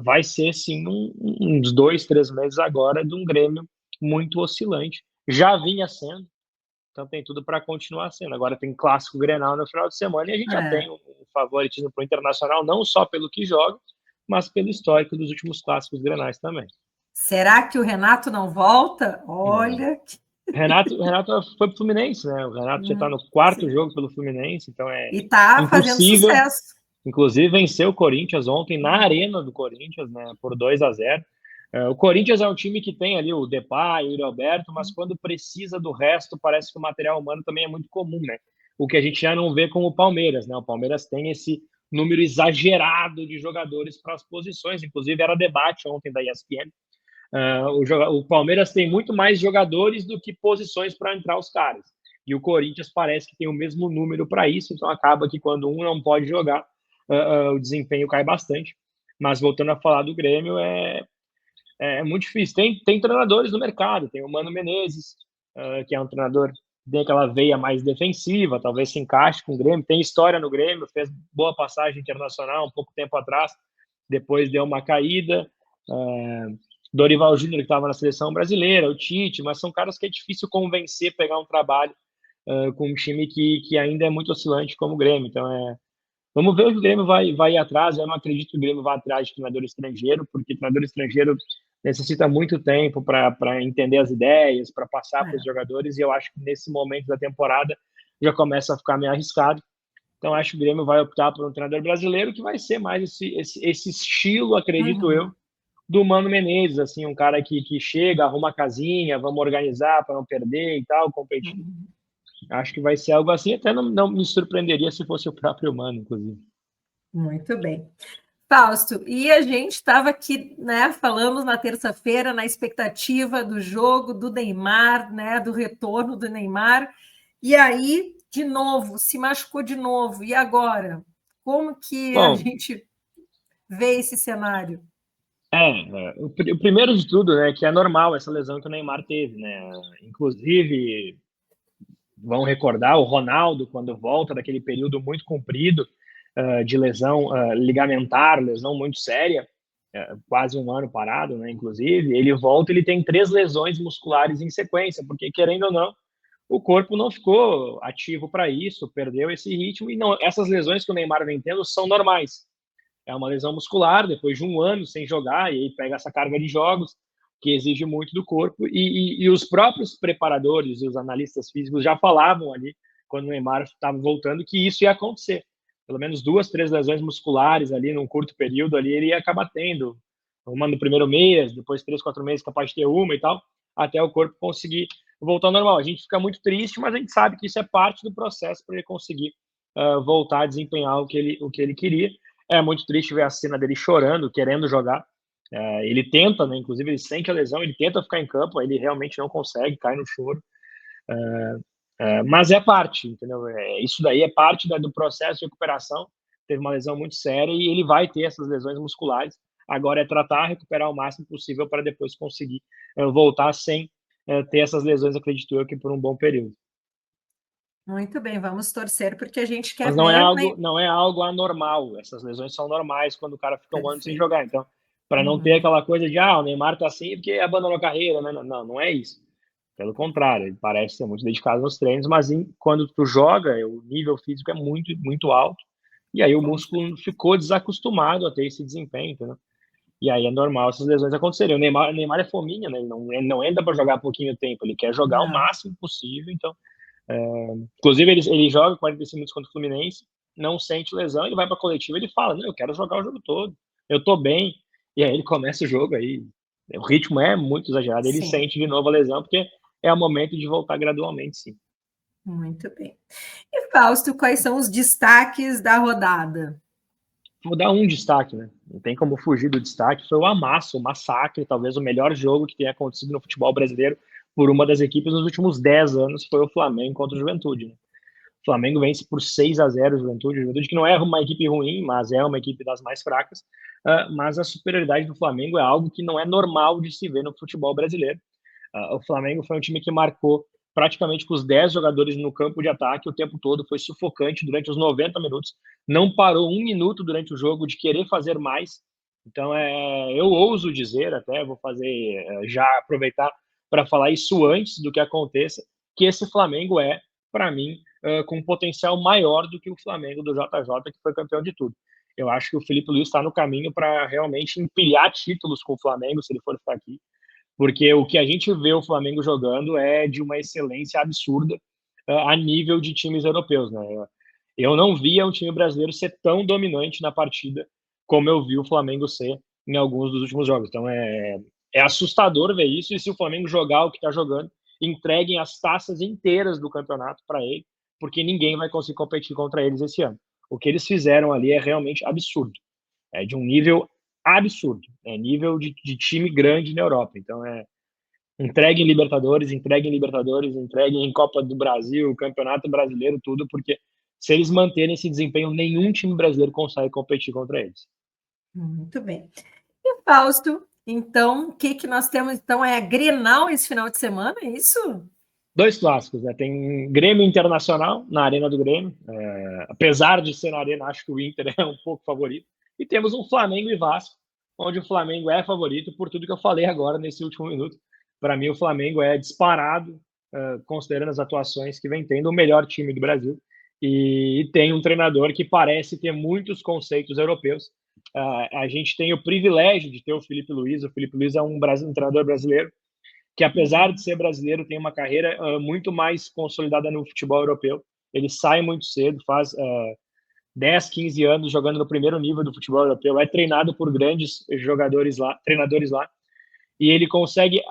vai ser sim uns 2-3 meses agora de um Grêmio muito oscilante. Já vinha sendo, então tem tudo para continuar sendo. Agora tem Clássico Grenal no final de semana e a gente já tem um favoritismo para o Internacional, não só pelo que joga, mas pelo histórico dos últimos Clássicos Grenais também. Será que o Renato não volta? Olha... Renato foi pro Fluminense, né? O Renato já está no 4º jogo pelo Fluminense, então e está fazendo sucesso. Inclusive venceu o Corinthians ontem na arena do Corinthians, né? Por 2-0. O Corinthians é um time que tem ali o Depay, o Yuri Alberto, mas quando precisa do resto, parece que o material humano também é muito comum, né? O que a gente já não vê com o Palmeiras, né? O Palmeiras tem esse número exagerado de jogadores para as posições, inclusive era debate ontem da ESPN. O Palmeiras tem muito mais jogadores do que posições para entrar os caras. E o Corinthians parece que tem o mesmo número para isso, então acaba que quando um não pode jogar, o desempenho cai bastante. Mas voltando a falar do Grêmio, é muito difícil. Tem treinadores no mercado, tem o Mano Menezes, que é um treinador que tem aquela veia mais defensiva, talvez se encaixe com o Grêmio, tem história no Grêmio, fez boa passagem internacional um pouco tempo atrás, depois deu uma caída. Dorival Júnior, que estava na seleção brasileira, o Tite, mas são caras que é difícil convencer, pegar um trabalho com um time que ainda é muito oscilante como o Grêmio. Então, vamos ver o que o Grêmio vai ir atrás. Eu não acredito que o Grêmio vá atrás de treinador estrangeiro, porque treinador estrangeiro necessita muito tempo para entender as ideias, para passar para os jogadores, e eu acho que nesse momento da temporada já começa a ficar meio arriscado. Então, acho que o Grêmio vai optar por um treinador brasileiro que vai ser mais esse estilo, acredito eu, do Mano Menezes, assim, um cara que chega, arruma a casinha, vamos organizar para não perder e tal, competir. Acho que vai ser algo assim, até não me surpreenderia se fosse o próprio Mano, inclusive. Muito bem. Fausto, e a gente estava aqui, né, falamos na terça-feira na expectativa do jogo do Neymar, né, do retorno do Neymar, e aí, de novo, se machucou de novo, e agora? Como que a gente vê esse cenário? O primeiro de tudo, né, que é normal essa lesão que o Neymar teve, né? Inclusive, vão recordar o Ronaldo, quando volta daquele período muito comprido de lesão ligamentar, lesão muito séria, quase um ano parado, né, inclusive, ele volta, ele tem 3 lesões musculares em sequência, porque, querendo ou não, o corpo não ficou ativo para isso, perdeu esse ritmo, e não, essas lesões que o Neymar vem tendo são normais. É uma lesão muscular, depois de um ano sem jogar, e aí pega essa carga de jogos, que exige muito do corpo, e os próprios preparadores e os analistas físicos já falavam ali, quando o Neymar estava voltando, que isso ia acontecer. Pelo menos 2, 3 lesões musculares ali num curto período ali, ele ia acabar tendo. Uma no primeiro mês, depois 3, 4 meses capaz de ter uma e tal, até o corpo conseguir voltar ao normal. A gente fica muito triste, mas a gente sabe que isso é parte do processo para ele conseguir voltar a desempenhar o que ele queria. É muito triste ver a cena dele chorando, querendo jogar. Ele tenta, né, inclusive ele sente a lesão, ele tenta ficar em campo, aí ele realmente não consegue, cai no choro. Mas é parte, entendeu? Isso daí é parte do processo de recuperação. Teve uma lesão muito séria e ele vai ter essas lesões musculares. Agora é tratar, recuperar o máximo possível para depois conseguir voltar sem ter essas lesões, acredito eu, que por um bom período. Muito bem, vamos torcer, porque a gente quer Mas ver... não é algo anormal. Essas lesões são normais quando o cara fica um ano sem jogar. Então, para não Uhum. ter aquela coisa de, o Neymar tá assim porque abandonou a carreira, né? Não é isso. Pelo contrário, ele parece ser muito dedicado nos treinos, mas quando tu joga, o nível físico é muito, muito alto, e aí o músculo ficou desacostumado a ter esse desempenho, entendeu? E aí é normal essas lesões acontecerem. O Neymar é fominha, né? Ele não entra para jogar pouquinho tempo, ele quer jogar o Não. máximo possível, então... inclusive, ele joga 45 minutos contra o Fluminense, não sente lesão, ele vai para a coletiva e ele fala, não, eu quero jogar o jogo todo, eu tô bem, e aí ele começa o jogo, aí o ritmo é muito exagerado, ele Sim. sente de novo a lesão, porque é o momento de voltar gradualmente, sim. Muito bem. E, Fausto, quais são os destaques da rodada? Vou dar um destaque, né? Não tem como fugir do destaque. Foi o amasso, o massacre, talvez o melhor jogo que tenha acontecido no futebol brasileiro por uma das equipes nos últimos 10 anos, foi o Flamengo contra o Juventude. Né? O Flamengo vence por 6-0 o Juventude, que não é uma equipe ruim, mas é uma equipe das mais fracas. Mas a superioridade do Flamengo é algo que não é normal de se ver no futebol brasileiro. O Flamengo foi um time que marcou praticamente com os 10 jogadores no campo de ataque o tempo todo, foi sufocante durante os 90 minutos, não parou um minuto durante o jogo de querer fazer mais. Então, eu ouso dizer, até vou fazer, já aproveitar para falar isso antes do que aconteça, que esse Flamengo é, para mim, com um potencial maior do que o Flamengo do JJ, que foi campeão de tudo. Eu acho que o Felipe Luiz está no caminho para realmente empilhar títulos com o Flamengo, se ele for ficar aqui, porque o que a gente vê o Flamengo jogando é de uma excelência absurda a nível de times europeus, né? Eu não via um time brasileiro ser tão dominante na partida como eu vi o Flamengo ser em alguns dos últimos jogos. Então é assustador ver isso, e se o Flamengo jogar o que está jogando, entreguem as taças inteiras do campeonato para ele, porque ninguém vai conseguir competir contra eles esse ano. O que eles fizeram ali é realmente absurdo. É de um nível absurdo. É nível de time grande na Europa. Então, entreguem Libertadores, entreguem em Copa do Brasil, Campeonato Brasileiro, tudo, porque se eles manterem esse desempenho, nenhum time brasileiro consegue competir contra eles. Muito bem. E, Fausto, então, o que nós temos? Então, é a Grenal esse final de semana, é isso? 2 clássicos, né? Tem Grêmio Internacional na Arena do Grêmio. Apesar de ser na Arena, acho que o Inter é um pouco favorito. E temos um Flamengo e Vasco, onde o Flamengo é favorito por tudo que eu falei agora nesse último minuto. Para mim, o Flamengo é disparado, considerando as atuações que vem tendo, o melhor time do Brasil. E tem um treinador que parece ter muitos conceitos europeus. A gente tem o privilégio de ter o Felipe Luiz. O Felipe Luiz é um treinador brasileiro que, apesar de ser brasileiro, tem uma carreira muito mais consolidada no futebol europeu. Ele sai muito cedo, faz 10, 15 anos jogando no primeiro nível do futebol europeu, é treinado por grandes treinadores lá, e ele consegue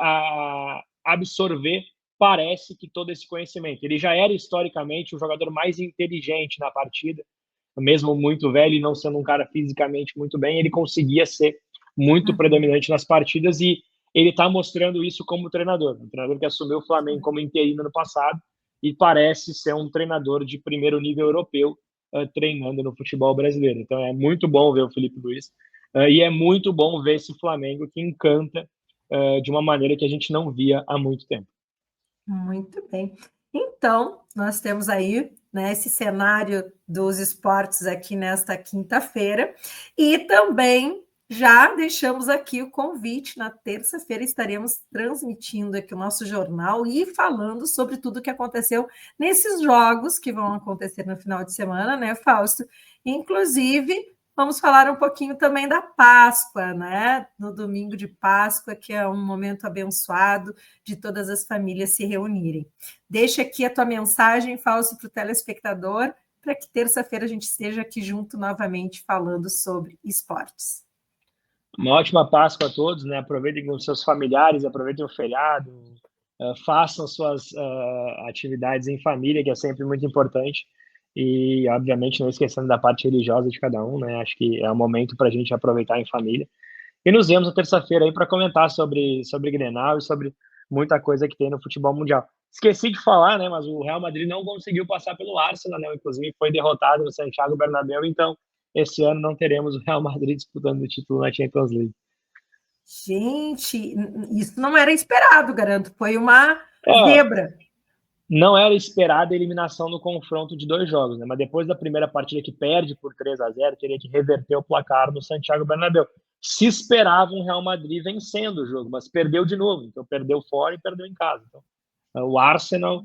absorver, parece que todo esse conhecimento. Ele já era, historicamente, o jogador mais inteligente na partida, mesmo muito velho e não sendo um cara fisicamente muito bem, ele conseguia ser muito predominante nas partidas, e ele está mostrando isso como treinador. Um treinador que assumiu o Flamengo como interino no passado e parece ser um treinador de primeiro nível europeu, treinando no futebol brasileiro. Então é muito bom ver o Felipe Luiz, e é muito bom ver esse Flamengo que encanta de uma maneira que a gente não via há muito tempo. Muito bem. Então, nós temos aí, né, esse cenário dos esportes aqui nesta quinta-feira, e também Já deixamos aqui o convite, na terça-feira estaremos transmitindo aqui o nosso jornal e falando sobre tudo o que aconteceu nesses jogos que vão acontecer no final de semana, né, Fausto? Inclusive, vamos falar um pouquinho também da Páscoa, né? No domingo de Páscoa, que é um momento abençoado de todas as famílias se reunirem. Deixa aqui a tua mensagem, Fausto, para o telespectador, para que terça-feira a gente esteja aqui junto novamente falando sobre esportes. Uma ótima Páscoa a todos, né? Aproveitem com seus familiares, aproveitem o feriado, façam suas atividades em família, que é sempre muito importante. E, obviamente, não esquecendo da parte religiosa de cada um, né? Acho que é um momento para a gente aproveitar em família. E nos vemos na terça-feira aí para comentar sobre Grenal e sobre muita coisa que tem no futebol mundial. Esqueci de falar, né? Mas o Real Madrid não conseguiu passar pelo Arsenal, né? Inclusive foi derrotado no Santiago Bernabéu, então esse ano não teremos o Real Madrid disputando o título na Champions League. Gente, isso não era esperado, garanto. Foi uma zebra. Não era esperada a eliminação no confronto de 2 jogos, né? Mas depois da primeira partida que perde por 3-0, teria que reverter o placar no Santiago Bernabéu. Se esperava um Real Madrid vencendo o jogo, mas perdeu de novo. Então perdeu fora e perdeu em casa. Então, o Arsenal,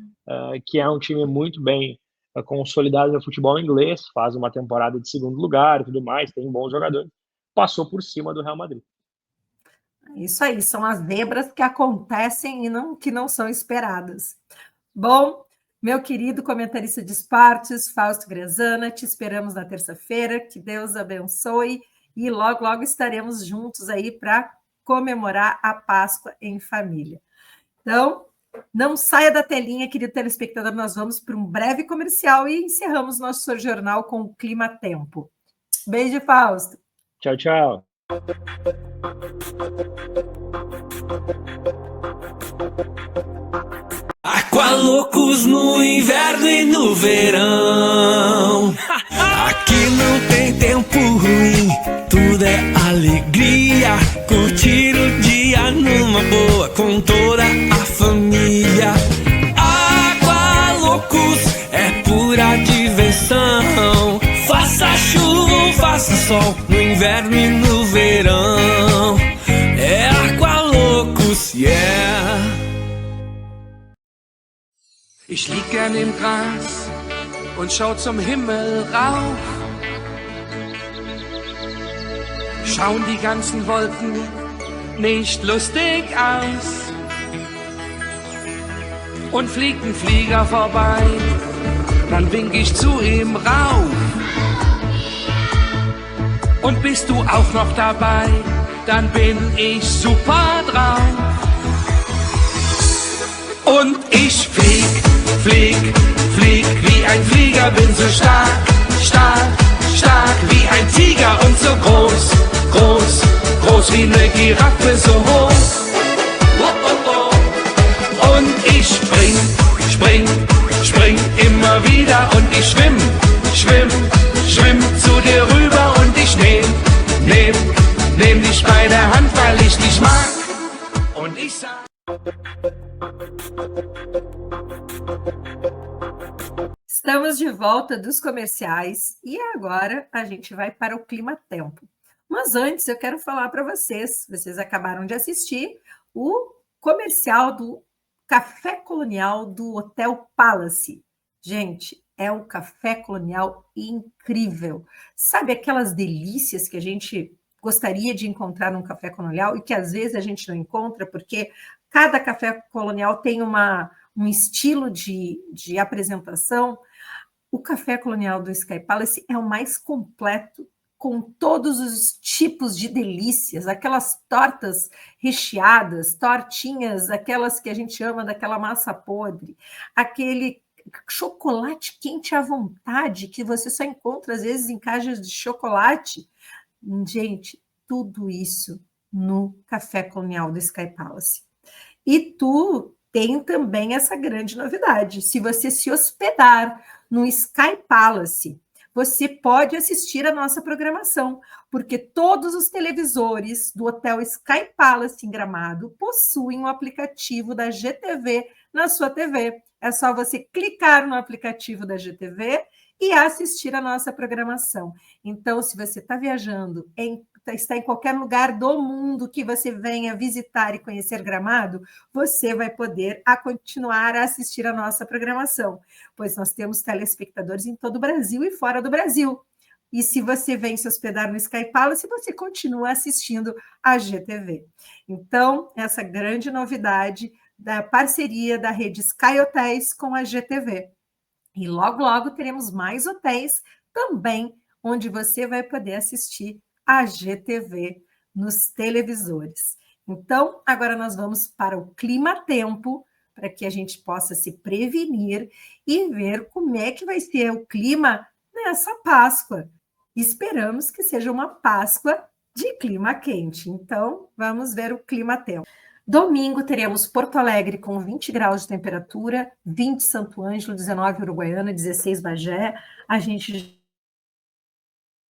que é um time muito bem consolidado no futebol inglês, faz uma temporada de segundo lugar e tudo mais, tem bons jogadores, passou por cima do Real Madrid. Isso aí, são as zebras que acontecem e que não são esperadas. Bom, meu querido comentarista de esportes, Fausto Grezana, te esperamos na terça-feira, que Deus abençoe e logo, logo estaremos juntos aí para comemorar a Páscoa em família. Então, não saia da telinha, querido telespectador, nós vamos para um breve comercial e encerramos nosso jornal com o Clima Tempo. Beijo, Fausto. Tchau, tchau. Aqualocos no inverno e no verão. Aqui não tem tempo ruim, tudo é alegria. Curtir o dia numa boa com toda a família. Aqualocos é pura diversão. Faça chuva ou faça sol, no inverno e no verão. É Aqualocos, yeah. Ich lieg gern im Gras und schau zum Himmel rauf. Schauen die ganzen Wolken nicht lustig aus. Und fliegt ein Flieger vorbei, dann wink ich zu ihm rauf. Und bist du auch noch dabei, dann bin ich super drauf. Und ich flieg, flieg, flieg wie ein Flieger, bin so stark, stark, stark wie ein Tiger und so groß, groß, groß wie eine Giraffe, so hoch. Oh, oh, oh. Und ich spring, spring, spring immer wieder und ich schwimm, schwimm, schwimm zu dir rüber und ich nehm dich bei der Hand, weil ich dich mag. Und ich sag... Estamos de volta dos comerciais e agora a gente vai para o Clima Tempo. Mas antes eu quero falar para vocês acabaram de assistir o comercial do Café Colonial do Hotel Palace. Gente, é um café colonial incrível. Sabe aquelas delícias que a gente gostaria de encontrar num café colonial e que às vezes a gente não encontra porque cada café colonial tem um estilo de apresentação. O café colonial do Sky Palace é o mais completo, com todos os tipos de delícias, aquelas tortas recheadas, tortinhas, aquelas que a gente chama daquela massa podre, aquele chocolate quente à vontade, que você só encontra às vezes em caixas de chocolate. Gente, tudo isso no café colonial do Sky Palace. E tem também essa grande novidade. Se você se hospedar no Sky Palace, você pode assistir a nossa programação, porque todos os televisores do Hotel Sky Palace em Gramado possuem o aplicativo da GTV na sua TV. é só você clicar no aplicativo da GTV e assistir a nossa programação. Então, se você está viajando, está em qualquer lugar do mundo que você venha visitar e conhecer Gramado, você vai poder continuar a assistir a nossa programação, pois nós temos telespectadores em todo o Brasil e fora do Brasil. E se você vem se hospedar no Sky Palace, você continua assistindo a GTV. Então, essa grande novidade da parceria da rede Sky Hotéis com a GTV. E logo, logo teremos mais hotéis também, onde você vai poder assistir a GTV nos televisores. Então, agora nós vamos para o clima-tempo, para que a gente possa se prevenir e ver como é que vai ser o clima nessa Páscoa. Esperamos que seja uma Páscoa de clima quente. Então, vamos ver o clima-tempo. Domingo teremos Porto Alegre com 20 graus de temperatura, 20 Santo Ângelo, 19 Uruguaiana, 16 Bagé. A gente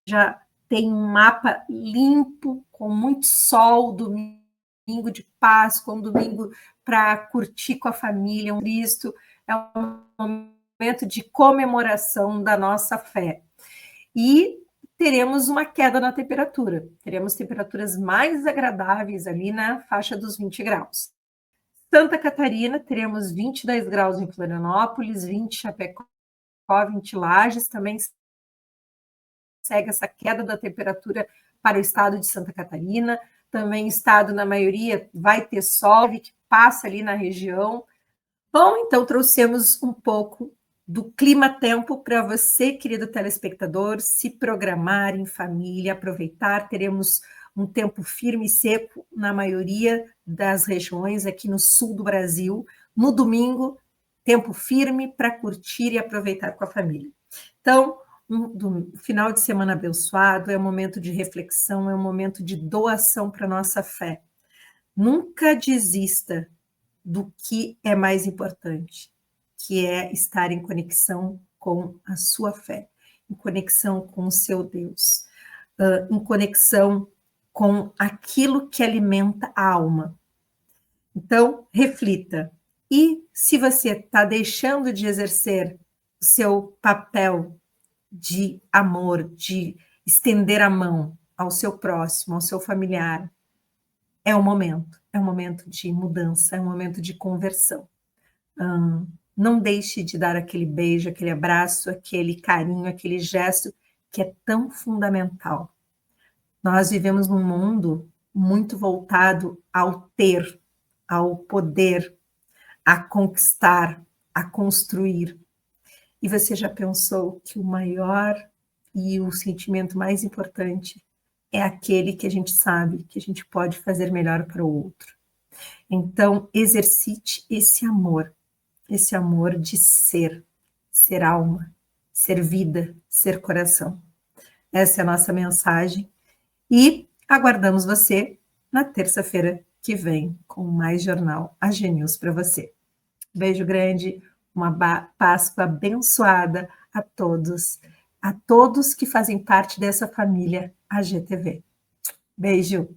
já tem um mapa limpo, com muito sol, domingo de Páscoa, um domingo para curtir com a família, um Cristo. É um momento de comemoração da nossa fé. E teremos uma queda na temperatura. Teremos temperaturas mais agradáveis ali na faixa dos 20 graus. Santa Catarina, teremos 22 graus em Florianópolis, 20 em Chapecó, 20 em Lages. Também segue essa queda da temperatura para o estado de Santa Catarina. Também o estado, na maioria, vai ter sol, que passa ali na região. Bom, então trouxemos um pouco do clima-tempo para você, querido telespectador, se programar em família, aproveitar. Teremos um tempo firme e seco na maioria das regiões aqui no sul do Brasil. No domingo, tempo firme para curtir e aproveitar com a família. Então, um final de semana abençoado, é um momento de reflexão, é um momento de doação para a nossa fé. Nunca desista do que é mais importante, que é estar em conexão com a sua fé, em conexão com o seu Deus, em conexão com aquilo que alimenta a alma. Então, reflita. E se você está deixando de exercer o seu papel de amor, de estender a mão ao seu próximo, ao seu familiar, é um momento de mudança, é um momento de conversão. Não deixe de dar aquele beijo, aquele abraço, aquele carinho, aquele gesto que é tão fundamental. Nós vivemos num mundo muito voltado ao ter, ao poder, a conquistar, a construir. E você já pensou que o maior e o sentimento mais importante é aquele que a gente sabe que a gente pode fazer melhor para o outro. Então, exercite esse amor de ser alma, ser vida, ser coração. Essa é a nossa mensagem e aguardamos você na terça-feira que vem com mais Jornal AG News para você. Beijo grande, uma Páscoa abençoada a todos que fazem parte dessa família AGTV. Beijo,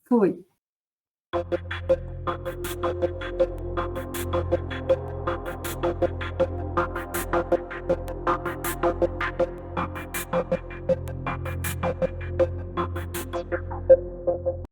fui!